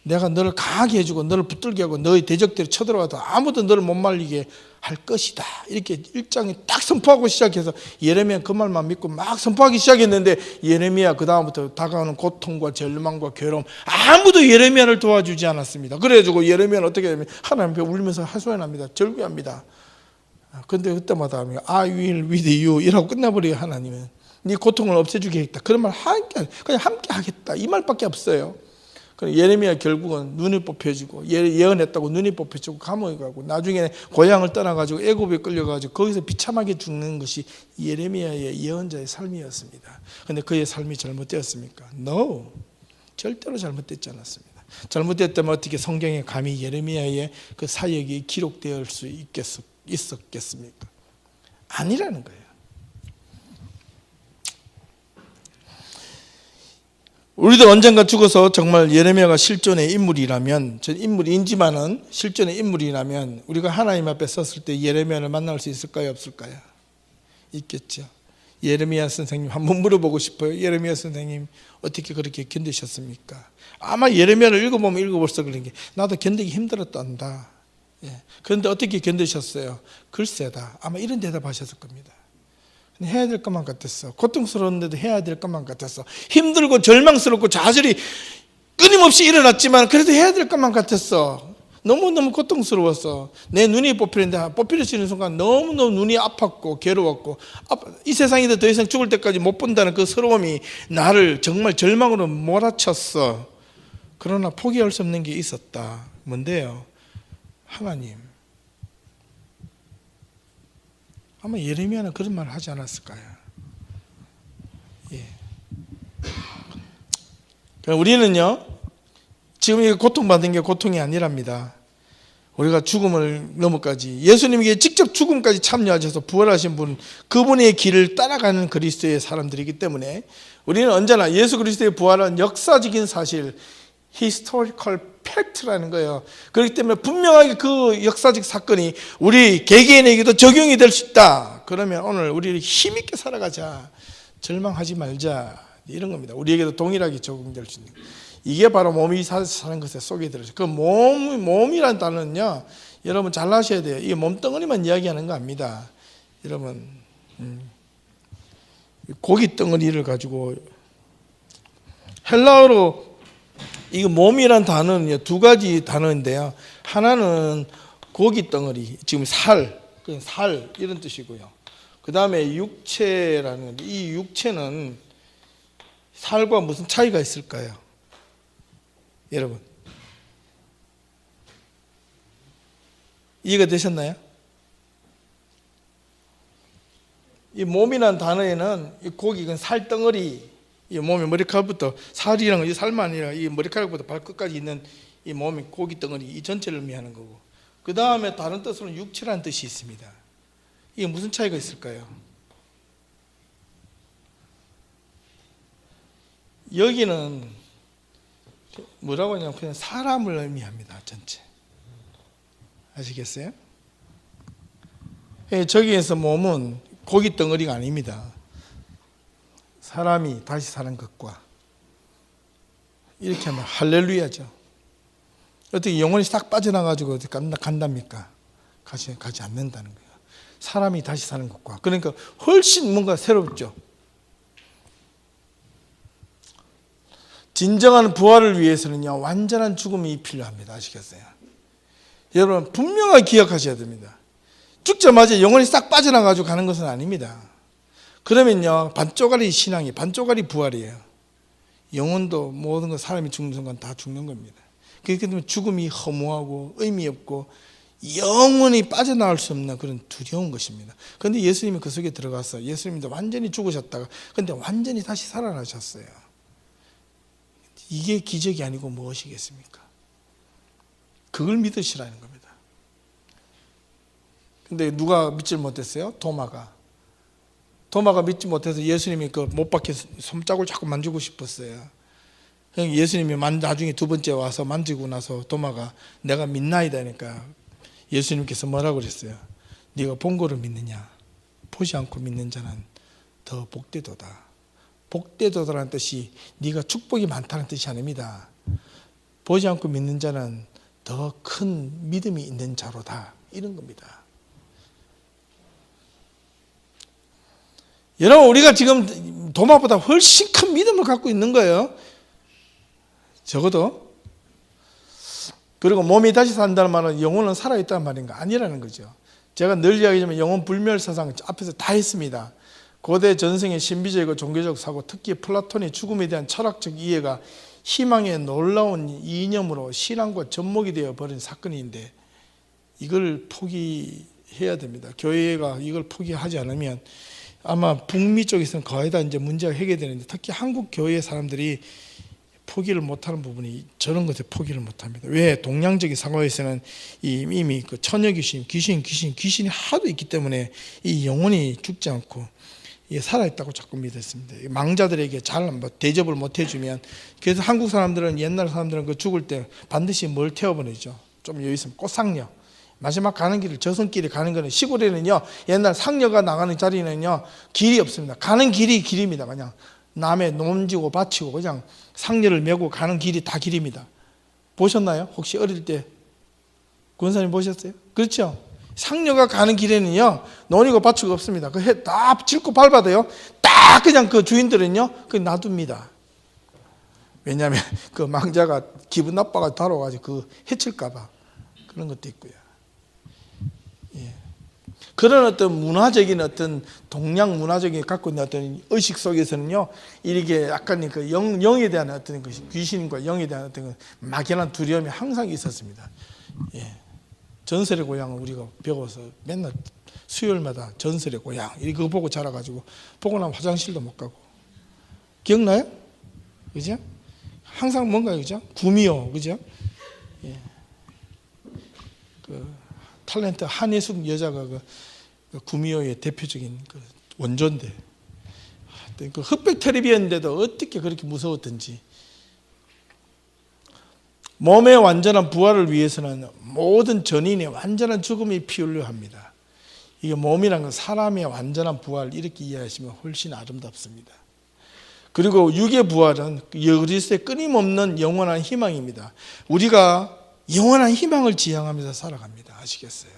내가 너를 강하게 해주고 너를 붙들게 하고 너의 대적들이 쳐들어와도 아무도 너를 못 말리게 할 것이다. 이렇게 1장에 딱 선포하고 시작해서 예레미야 그 말만 믿고 막 선포하기 시작했는데 예레미야 그 다음부터 다가오는 고통과 절망과 괴로움 아무도 예레미야를 도와주지 않았습니다. 그래가지고 예레미야는 어떻게 하냐면 하나님 앞에 울면서 하소연합니다. 절규합니다. 근데 그때마다 I will with you 이라고 끝나버려요. 하나님은 네 고통을 없애주겠다. 그런 말 그냥 함께 하겠다. 이 말밖에 없어요. 예레미야 결국은 눈이 뽑혀지고 예언했다고 눈이 뽑혀지고 감옥에 가고 나중에 고향을 떠나가지고 애굽에 끌려가지고 거기서 비참하게 죽는 것이 예레미야의 예언자의 삶이었습니다. 그런데 그의 삶이 잘못되었습니까? No. 절대로 잘못되지 않았습니다. 잘못됐다면 어떻게 성경에 감히 예레미야의 그 사역이 기록될 수 있었겠습니까? 아니라는 거예요. 우리도 언젠가 죽어서 정말 예레미야가 실존의 인물이라면, 전 인물인지만은 실존의 인물이라면 우리가 하나님 앞에 섰을 때 예레미야를 만날 수 있을까요? 없을까요? 있겠죠. 예레미야 선생님 한번 물어보고 싶어요. 예레미야 선생님 어떻게 그렇게 견디셨습니까? 아마 예레미야를 읽어보면 읽어볼수록 그런 게 나도 견디기 힘들었단다. 예. 그런데 어떻게 견디셨어요? 글쎄다. 아마 이런 대답하셨을 겁니다. 해야 될 것만 같았어. 고통스러운데도 해야 될 것만 같았어. 힘들고 절망스럽고 좌절이 끊임없이 일어났지만 그래도 해야 될 것만 같았어. 너무너무 고통스러웠어. 내 눈이 뽑히는 순간 너무너무 눈이 아팠고 괴로웠고 이 세상에서 더 이상 죽을 때까지 못 본다는 그 서러움이 나를 정말 절망으로 몰아쳤어. 그러나 포기할 수 없는 게 있었다. 뭔데요? 하나님. 아마 예레미야는 그런 말을 하지 않았을까요? 예. 우리는요, 지금 이 고통받은 게 고통이 아니랍니다. 우리가 죽음을 넘어까지 예수님에게 직접 죽음까지 참여하셔서 부활하신 분, 그분의 길을 따라가는 그리스도의 사람들이기 때문에 우리는 언제나 예수 그리스도의 부활은 역사적인 사실, historical fact라는 거예요. 그렇기 때문에 분명하게 그 역사적 사건이 우리 개개인에게도 적용이 될 수 있다. 그러면 오늘 우리 힘있게 살아가자. 절망하지 말자. 이런 겁니다. 우리에게도 동일하게 적용될 수 있는. 이게 바로 몸이 사는 것에 속에 들어있어요. 그 몸이라는 단어는요, 여러분 잘 아셔야 돼요. 이게 몸덩어리만 이야기하는 거 아닙니다. 여러분, 고기 덩어리를 가지고 헬라어로 이거 몸이란 단어는 두 가지 단어인데요. 하나는 고기 덩어리, 지금 살 이런 뜻이고요. 그 다음에 육체라는 건데 이 육체는 살과 무슨 차이가 있을까요? 여러분 이해가 되셨나요? 이 몸이란 단어에는 이 고기, 이건 살덩어리, 이 몸의 머리카락부터 살이랑 이 살만 아니라 이 머리카락부터 발끝까지 있는 이 몸의 고기 덩어리 이 전체를 의미하는 거고, 그 다음에 다른 뜻으로는 육체라는 뜻이 있습니다. 이게 무슨 차이가 있을까요? 여기는 뭐라고 하냐면 그냥 사람을 의미합니다. 전체. 아시겠어요? 저기에서 몸은 고기 덩어리가 아닙니다. 사람이 다시 사는 것과 이렇게 하면 할렐루야죠. 어떻게 영혼이 싹 빠져나가지고 간답니까? 가지 않는다는 거예요. 사람이 다시 사는 것과. 그러니까 훨씬 뭔가 새롭죠. 진정한 부활을 위해서는요, 완전한 죽음이 필요합니다. 아시겠어요? 여러분, 분명하게 기억하셔야 됩니다. 죽자마자 영혼이 싹 빠져나가지고 가는 것은 아닙니다. 그러면요, 반쪽짜리 신앙이, 반쪽짜리 부활이에요. 영혼도 모든 것, 사람이 죽는 순간 다 죽는 겁니다. 그렇기 때문에 죽음이 허무하고 의미 없고 영원히 빠져나올 수 없는 그런 두려운 것입니다. 그런데 예수님이 그 속에 들어가서 예수님도 완전히 죽으셨다가 근데 완전히 다시 살아나셨어요. 이게 기적이 아니고 무엇이겠습니까? 그걸 믿으시라는 겁니다. 근데 누가 믿질 못했어요? 도마가 믿지 못해서 예수님이 그 못 박혀 손자국을 자꾸 만지고 싶었어요. 예수님이 나중에 두 번째 와서 만지고 나서 도마가 내가 믿나이다 하니까 예수님께서 뭐라고 그랬어요? 네가 본 거를 믿느냐? 보지 않고 믿는 자는 더 복되도다. 복되도다라는 뜻이 네가 축복이 많다는 뜻이 아닙니다. 보지 않고 믿는 자는 더 큰 믿음이 있는 자로다. 이런 겁니다. 여러분, 우리가 지금 도마보다 훨씬 큰 믿음을 갖고 있는 거예요. 적어도. 그리고 몸이 다시 산다는 말은 영혼은 살아있다는 말인가? 아니라는 거죠. 제가 늘 이야기하지만 영혼 불멸사상 앞에서 다 했습니다. 고대 전생의 신비적이고 종교적 사고, 특히 플라톤의 죽음에 대한 철학적 이해가 희망의 놀라운 이념으로 신앙과 접목이 되어버린 사건인데 이걸 포기해야 됩니다. 교회가 이걸 포기하지 않으면 아마 북미 쪽에서는 거의 다 이제 문제가 해결되는데 특히 한국 교회 사람들이 포기를 못하는 부분이 저런 것에 포기를 못합니다. 왜? 동양적인 사고에서는 이미 그 처녀 귀신이 하도 있기 때문에 이 영혼이 죽지 않고 살아있다고 자꾸 믿었습니다. 망자들에게 잘 대접을 못 해주면 그래서 한국 사람들은 옛날 사람들은 그 죽을 때 반드시 뭘 태워버리죠. 좀 여기 있으면 꽃상녀. 마지막 가는 길을 저승길에 가는 거는 시골에는요 옛날 상녀가 나가는 자리는요 길이 없습니다. 가는 길이 길입니다. 그냥 남의 논지고 밭이고 그냥 상녀를 메고 가는 길이 다 길입니다. 보셨나요? 혹시 어릴 때 권사님 보셨어요? 그렇죠? 상녀가 가는 길에는요 논이고 밭이고 없습니다. 그 해 다 짚고 밟아도요 딱 그냥 그 주인들은요 그 놔둡니다. 왜냐하면 그 망자가 기분 나빠가 다뤄가지고 그 해칠까봐 그런 것도 있고요. 예. 그런 어떤 문화적인 어떤 동양 문화적인 갖고 있는 어떤 의식 속에서는요 이렇게 약간 그 영에 대한 어떤 것이 귀신과 영에 대한 어떤 막연한 두려움이 항상 있었습니다. 예. 전설의 고향을 우리가 배워서 맨날 수요일마다 전설의 고향 이거 보고 자라가지고 보고 나면 화장실도 못 가고 기억나요? 그죠? 항상 뭔가 그죠? 구미호 그죠? 예. 그 탤런트 한예숙 여자가 그 구미호의 대표적인 그 원조인데 그 흑백 텔레비였는데도 어떻게 그렇게 무서웠던지. 몸의 완전한 부활을 위해서는 모든 전인의 완전한 죽음이 필요합니다. 이게 몸이란 건 사람의 완전한 부활 이렇게 이해하시면 훨씬 아름답습니다. 그리고 육의 부활은 그리스도의 끊임없는 영원한 희망입니다. 우리가 영원한 희망을 지향하면서 살아갑니다. 아시겠어요?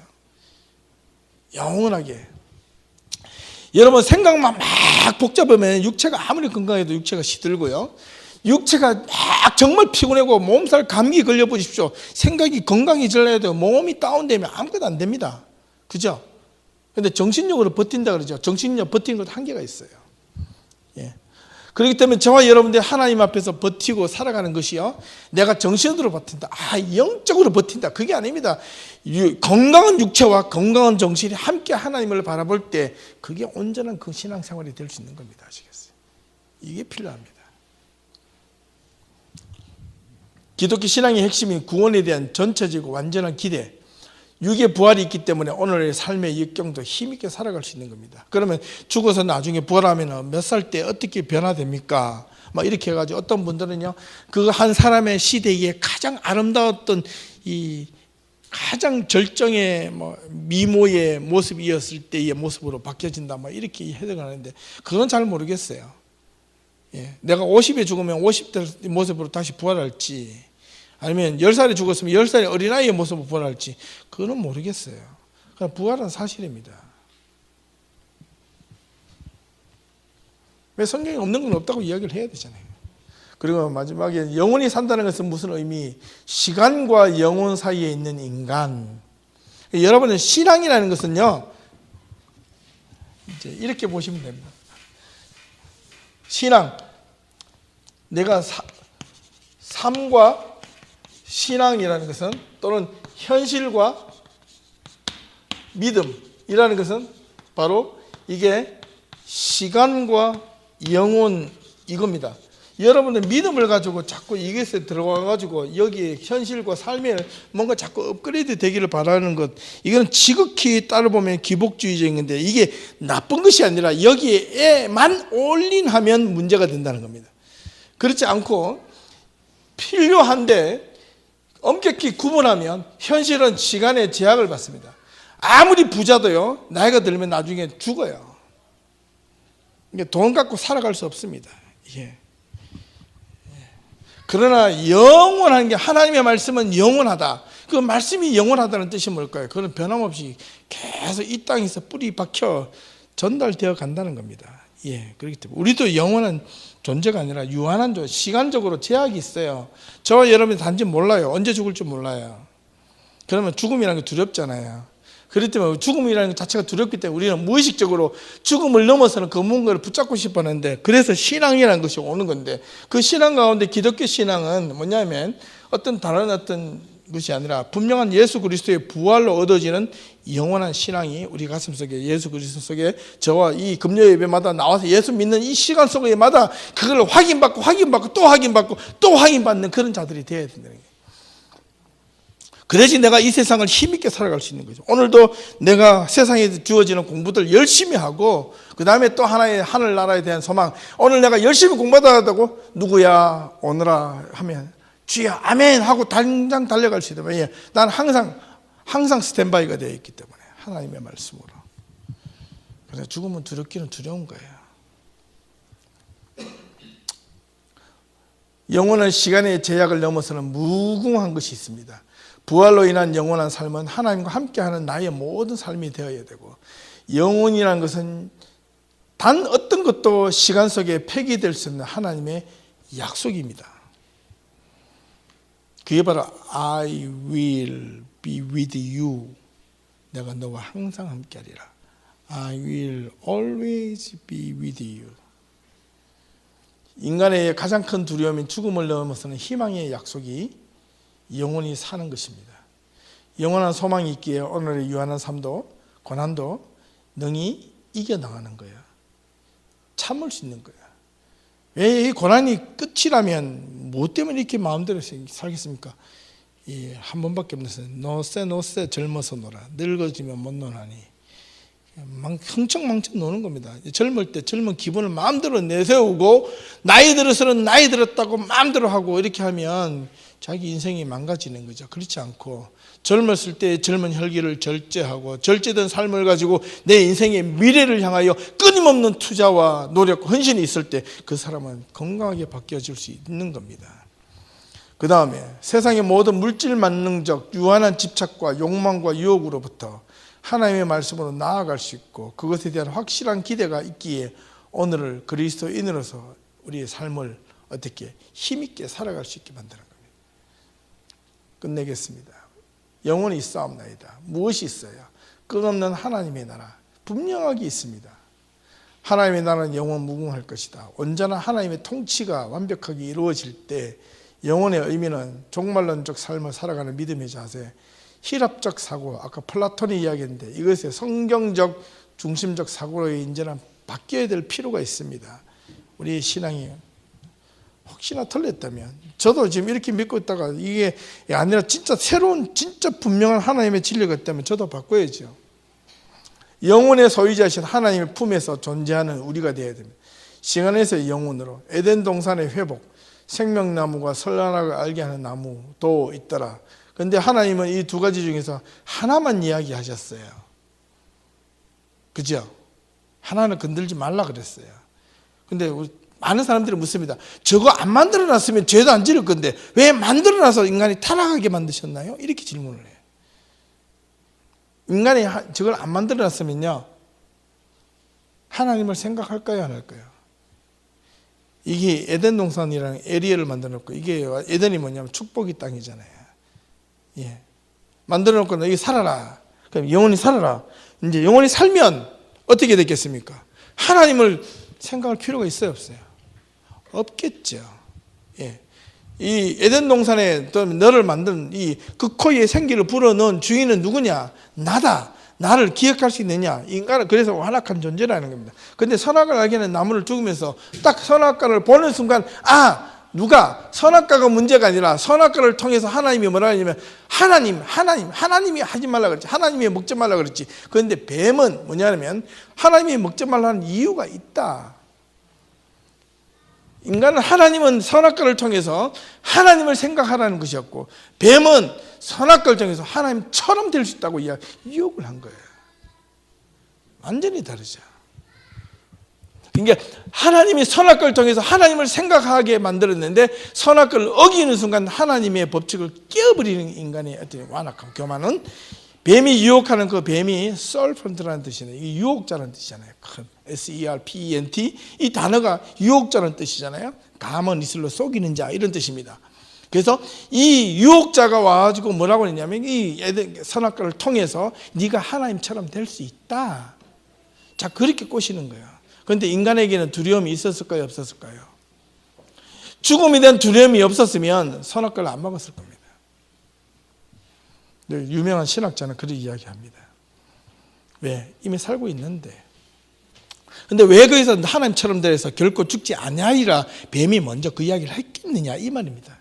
영원하게. 여러분 생각만 막 복잡하면 육체가 아무리 건강해도 육체가 시들고요. 육체가 막 정말 피곤하고 몸살 감기 걸려 보십시오. 생각이 건강해질래야 돼요. 몸이 다운되면 아무것도 안 됩니다. 그죠? 근데 정신력으로 버틴다 그러죠. 정신력 버티는 것도 한계가 있어요. 예. 그렇기 때문에 저와 여러분들 하나님 앞에서 버티고 살아가는 것이요. 내가 정신으로 버틴다. 영적으로 버틴다. 그게 아닙니다. 건강한 육체와 건강한 정신이 함께 하나님을 바라볼 때 그게 온전한 그 신앙생활이 될 수 있는 겁니다. 아시겠어요? 이게 필요합니다. 기독교 신앙의 핵심인 구원에 대한 전체적이고 완전한 기대, 육의 부활이 있기 때문에 오늘의 삶의 역경도 힘있게 살아갈 수 있는 겁니다. 그러면 죽어서 나중에 부활하면 몇 살 때 어떻게 변화됩니까? 막 이렇게 해가지고 어떤 분들은요, 그 한 사람의 시대에 가장 아름다웠던 이 가장 절정의 미모의 모습이었을 때의 모습으로 바뀌어진다, 막 이렇게 해석을 하는데, 그건 잘 모르겠어요. 예, 내가 50에 죽으면 50대 모습으로 다시 부활할지, 아니면 10살에 죽었으면 10살의 어린아이의 모습으로 부활할지, 그건 모르겠어요. 그냥 부활은 사실입니다. 왜 성경에 없는 건 없다고 이야기를 해야 되잖아요. 그리고 마지막에 영원히 산다는 것은 무슨 의미? 시간과 영혼 사이에 있는 인간. 여러분은 신앙이라는 것은요, 이제 이렇게 보시면 됩니다. 신앙, 내가 삶과 신앙이라는 것은, 또는 현실과 믿음이라는 것은 바로 이게 시간과 영혼 이겁니다. 여러분들 믿음을 가지고 자꾸 이것에 들어가 가지고 여기에 현실과 삶에 뭔가 자꾸 업그레이드 되기를 바라는 것, 이건 지극히 따라보면 기복주의적인 건데, 이게 나쁜 것이 아니라 여기에만 올인하면 문제가 된다는 겁니다. 그렇지 않고 필요한데 엄격히 구분하면 현실은 시간의 제약을 받습니다. 아무리 부자도요, 나이가 들면 나중에 죽어요. 돈 갖고 살아갈 수 없습니다. 예. 그러나 영원한 게, 하나님의 말씀은 영원하다. 그 말씀이 영원하다는 뜻이 뭘까요? 그건 변함없이 계속 이 땅에서 뿌리 박혀 전달되어 간다는 겁니다. 예, 그렇기 때문에 우리도 영원한 존재가 아니라 유한한 존재, 시간적으로 제약이 있어요. 저와 여러분이 단지 몰라요. 언제 죽을지 몰라요. 그러면 죽음이라는 게 두렵잖아요. 그렇기 때문에 죽음이라는 것 자체가 두렵기 때문에 우리는 무의식적으로 죽음을 넘어서는 그 무언가를 붙잡고 싶어 하는데, 그래서 신앙이라는 것이 오는 건데, 그 신앙 가운데 기독교 신앙은 뭐냐면 다른 어떤 것이 아니라 분명한 예수 그리스도의 부활로 얻어지는 영원한 신앙이 우리 가슴속에, 예수 그리스도 속에 저와 이 금요 예배마다 나와서 예수 믿는 이 시간 속에마다 그걸 확인받고 또 확인받고 또 확인받는 그런 자들이 되어야 된다는 거예요. 그래야지 내가 이 세상을 힘있게 살아갈 수 있는 거죠. 오늘도 내가 세상에 주어지는 공부들 열심히 하고, 그 다음에 또 하나의 하늘나라에 대한 소망, 오늘 내가 열심히 공부하다고 누구야 오너라 하면 주여 아멘 하고 당장 달려갈 수 있다면, 예, 난 항상 스탠바이가 되어 있기 때문에 하나님의 말씀으로. 그래서 죽으면 두렵기는 두려운 거예요. 영원한 시간의 제약을 넘어서는 무궁한 것이 있습니다. 부활로 인한 영원한 삶은 하나님과 함께하는 나의 모든 삶이 되어야 되고, 영혼이라는 것은 단 어떤 것도 시간 속에 폐기될 수 없는 하나님의 약속입니다. 그게 바로 I will be with you. 내가 너와 항상 함께하리라. I will always be with you. 인간의 가장 큰 두려움인 죽음을 넘어서는 희망의 약속이 영원히 사는 것입니다. 영원한 소망이 있기에 오늘의 유한한 삶도 고난도 능히 이겨나가는 거예요. 참을 수 있는 거예요. 왜 이 고난이 끝이라면 뭐 때문에 이렇게 마음대로 살겠습니까? 한 번밖에 없어요. 노세 젊어서 놀아. 늙어지면 못 노나니. 흥청망청 노는 겁니다. 젊을 때 젊은 기분을 마음대로 내세우고, 나이 들어서는 나이 들었다고 마음대로 하고, 이렇게 하면 자기 인생이 망가지는 거죠. 그렇지 않고 젊었을 때 젊은 혈기를 절제하고 절제된 삶을 가지고 내 인생의 미래를 향하여 끊임없는 투자와 노력, 헌신이 있을 때 그 사람은 건강하게 바뀌어질 수 있는 겁니다. 그 다음에 세상의 모든 물질 만능적 유한한 집착과 욕망과 유혹으로부터 하나님의 말씀으로 나아갈 수 있고, 그것에 대한 확실한 기대가 있기에 오늘을 그리스도인으로서 우리의 삶을 어떻게 힘있게 살아갈 수 있게 만드는 겁니다. 끝내겠습니다. 영원히 싸움나이다. 무엇이 있어요? 끝없는 하나님의 나라 분명하게 있습니다. 하나님의 나라는 영원 무궁할 것이다. 언제나 하나님의 통치가 완벽하게 이루어질 때 영혼의 의미는 종말론적 삶을 살아가는 믿음의 자세, 희랍적 사고, 아까 플라톤이 이야기했는데 이것의 성경적 중심적 사고로 이제는 바뀌어야 될 필요가 있습니다. 우리의 신앙이 혹시나 틀렸다면, 저도 지금 이렇게 믿고 있다가 이게 아니라 진짜 새로운 진짜 분명한 하나님의 진리가 있다면 저도 바꿔야죠. 영혼의 소유자이신 하나님의 품에서 존재하는 우리가 되어야 됩니다. 시간에서의 영혼으로, 에덴 동산의 회복, 생명나무가 선악을 알게 하는 나무도 있더라. 그런데 하나님은 이 두 가지 중에서 하나만 이야기하셨어요. 그죠? 하나는 건들지 말라 그랬어요. 근데 많은 사람들이 묻습니다. 저거 안 만들어놨으면 죄도 안 지를 건데 왜 만들어놔서 인간이 타락하게 만드셨나요? 이렇게 질문을 해요. 인간이 저걸 안 만들어놨으면요, 하나님을 생각할까요, 안 할까요? 이게 에덴 동산이랑 에리엘을 만들어놓고, 이게 에덴이 뭐냐면 축복의 땅이잖아요. 예. 만들어놓고 너희 살아라. 그럼 영원히 살아라. 이제 영원히 살면 어떻게 됐겠습니까? 하나님을 생각할 필요가 있어요, 없어요? 없겠죠. 예. 이 에덴 동산에 또 너를 만든 이 그 코에 생기를 불어넣은 주인은 누구냐? 나다. 나를 기억할 수 있느냐? 인간은 그래서 완악한 존재라는 겁니다. 그런데 선악을 알게 하는 나무를 죽으면서 딱 선악과를 보는 순간, 누가 선악과가 문제가 아니라 선악과를 통해서 하나님이 뭐라 하냐면 하나님이 하지 말라 그랬지. 하나님이 먹지 말라 그랬지. 그런데 뱀은 뭐냐면 하나님이 먹지 말라는 이유가 있다. 인간은 하나님은 선악과를 통해서 하나님을 생각하라는 것이었고, 뱀은 선악과를 통해서 하나님처럼 될 수 있다고 유혹을 한 거예요. 완전히 다르죠. 그러니까 하나님이 선악과를 통해서 하나님을 생각하게 만들었는데 선악과를 어기는 순간 하나님의 법칙을 깨어버리는 인간의 어떤 완악함, 교만은, 뱀이 유혹하는 그 뱀이 serpent라는 뜻이네요. 이 유혹자라는 뜻이잖아요. 큰 S-E-R-P-E-N-T, 이 단어가 유혹자라는 뜻이잖아요. 감은 이슬로 속이는 자, 이런 뜻입니다. 그래서 이 유혹자가 와가지고 뭐라고 했냐면 이 선악과를 통해서 네가 하나님처럼 될 수 있다. 자, 그렇게 꼬시는 거예요. 그런데 인간에게는 두려움이 있었을까요, 없었을까요? 죽음에 대한 두려움이 없었으면 선악과를 안 먹었을 겁니다. 유명한 신학자는 그렇게 이야기합니다. 왜? 이미 살고 있는데. 근데 왜 거기서 하나님처럼 되어서 결코 죽지 아니하리라 뱀이 먼저 그 이야기를 했겠느냐, 이 말입니다.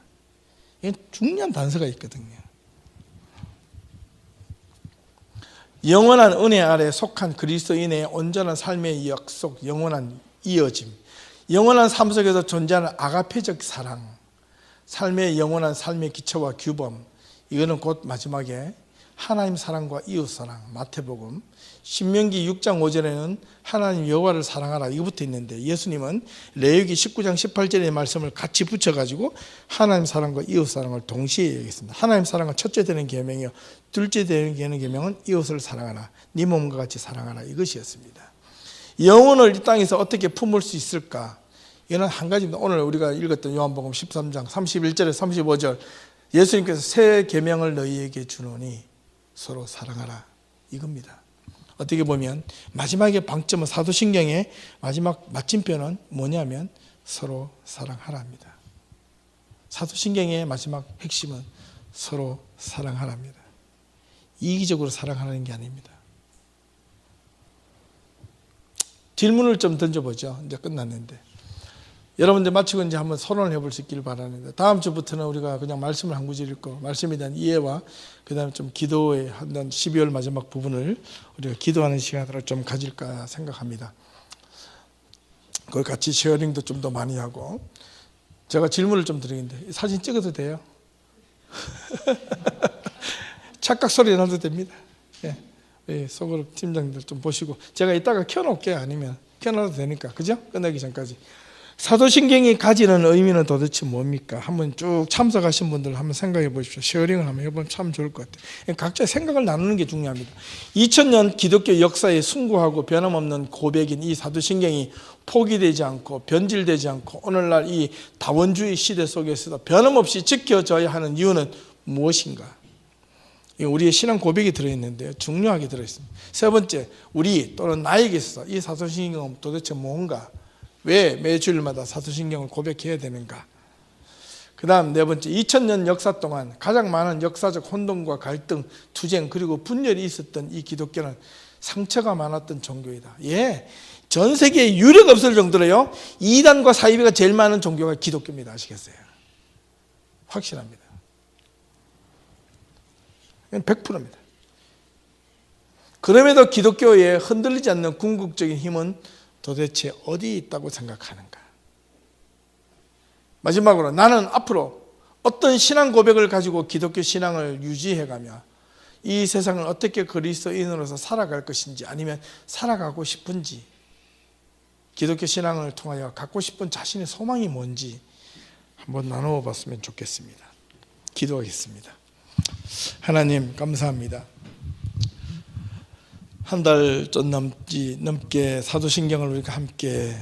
이게 중요한 단서가 있거든요. 영원한 은혜 아래 속한 그리스도인의 온전한 삶의 약속, 영원한 이어짐, 영원한 삶 속에서 존재하는 아가페적 사랑, 삶의 영원한 삶의 기초와 규범, 이거는 곧 마지막에 하나님 사랑과 이웃 사랑, 마태복음 신명기 6장 5절에는 하나님 여호와를 사랑하라 이거부터 있는데, 예수님은 레위기 19장 18절의 말씀을 같이 붙여가지고 하나님 사랑과 이웃 사랑을 동시에 얘기했습니다. 하나님 사랑은 첫째 되는 계명이요, 둘째 되는 계명은 이웃을 사랑하라, 네 몸과 같이 사랑하라, 이것이었습니다. 영혼을 이 땅에서 어떻게 품을 수 있을까? 이거는 한 가지입니다. 오늘 우리가 읽었던 요한복음 13장 31절에 35절, 예수님께서 새 계명을 너희에게 주노니 서로 사랑하라, 이겁니다. 어떻게 보면 마지막에 방점은, 사도신경의 마지막 마침표는 뭐냐면 서로 사랑하라입니다. 사도신경의 마지막 핵심은 서로 사랑하라입니다. 이기적으로 사랑하는 게 아닙니다. 질문을 좀 던져보죠. 이제 끝났는데. 여러분들 마치고 이제 한번 토론을 해볼 수 있기를 바라는데, 다음 주부터는 우리가 그냥 말씀을 한 구절 읽고 말씀에 대한 이해와 그 다음에 좀 기도에 한단 12월 마지막 부분을 우리가 기도하는 시간으로 좀 가질까 생각합니다. 그걸 같이 쉐어링도 좀 더 많이 하고. 제가 질문을 좀 드리는데 사진 찍어도 돼요? 착각 소리 나도 됩니다. 예, 속으로 팀장님들 좀 보시고, 제가 이따가 켜놓을게요. 아니면 켜놔도 되니까, 그죠? 끝나기 전까지. 사도신경이 가지는 의미는 도대체 뭡니까? 한번 쭉 참석하신 분들 한번 생각해 보십시오. 쉐어링을 한번 해보면 참 좋을 것 같아요. 각자 생각을 나누는 게 중요합니다. 2000년 기독교 역사에 숭고하고 변함없는 고백인 이 사도신경이 포기되지 않고 변질되지 않고 오늘날 이 다원주의 시대 속에서도 변함없이 지켜져야 하는 이유는 무엇인가? 우리의 신앙 고백이 들어있는데요, 중요하게 들어있습니다. 세 번째, 우리 또는 나에게 있어서 이 사도신경은 도대체 뭔가? 왜 매주일마다 사도신경을 고백해야 되는가? 그 다음 네 번째, 2000년 역사 동안 가장 많은 역사적 혼돈과 갈등, 투쟁 그리고 분열이 있었던 이 기독교는 상처가 많았던 종교이다. 예, 전 세계에 유례가 없을 정도로요, 이단과 사이비가 제일 많은 종교가 기독교입니다. 아시겠어요? 확실합니다. 100%입니다. 그럼에도 기독교에 흔들리지 않는 궁극적인 힘은 도대체 어디 있다고 생각하는가? 마지막으로 나는 앞으로 어떤 신앙 고백을 가지고 기독교 신앙을 유지해가며 이 세상을 어떻게 그리스도인으로서 살아갈 것인지, 아니면 살아가고 싶은지, 기독교 신앙을 통하여 갖고 싶은 자신의 소망이 뭔지 한번 나누어 봤으면 좋겠습니다. 기도하겠습니다. 하나님, 감사합니다. 한 달 좀 넘게 사도신경을 우리가 함께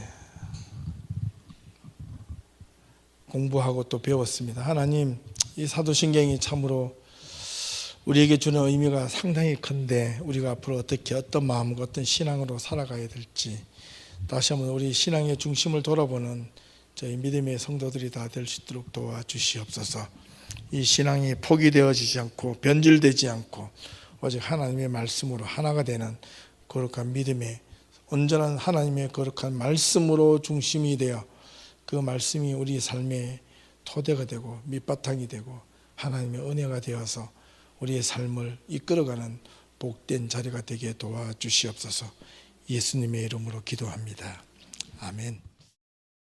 공부하고 또 배웠습니다. 하나님, 이 사도신경이 참으로 우리에게 주는 의미가 상당히 큰데, 우리가 앞으로 어떻게, 어떤 마음과 어떤 신앙으로 살아가야 될지 다시 한번 우리 신앙의 중심을 돌아보는 저희 믿음의 성도들이 다 될 수 있도록 도와주시옵소서. 이 신앙이 포기되어지지 않고 변질되지 않고 오직 하나님의 말씀으로 하나가 되는 거룩한 믿음의, 온전한 하나님의 거룩한 말씀으로 중심이 되어 그 말씀이 우리 삶의 토대가 되고 밑바탕이 되고 하나님의 은혜가 되어서 우리의 삶을 이끌어가는 복된 자리가 되게 도와주시옵소서. 예수님의 이름으로 기도합니다. 아멘.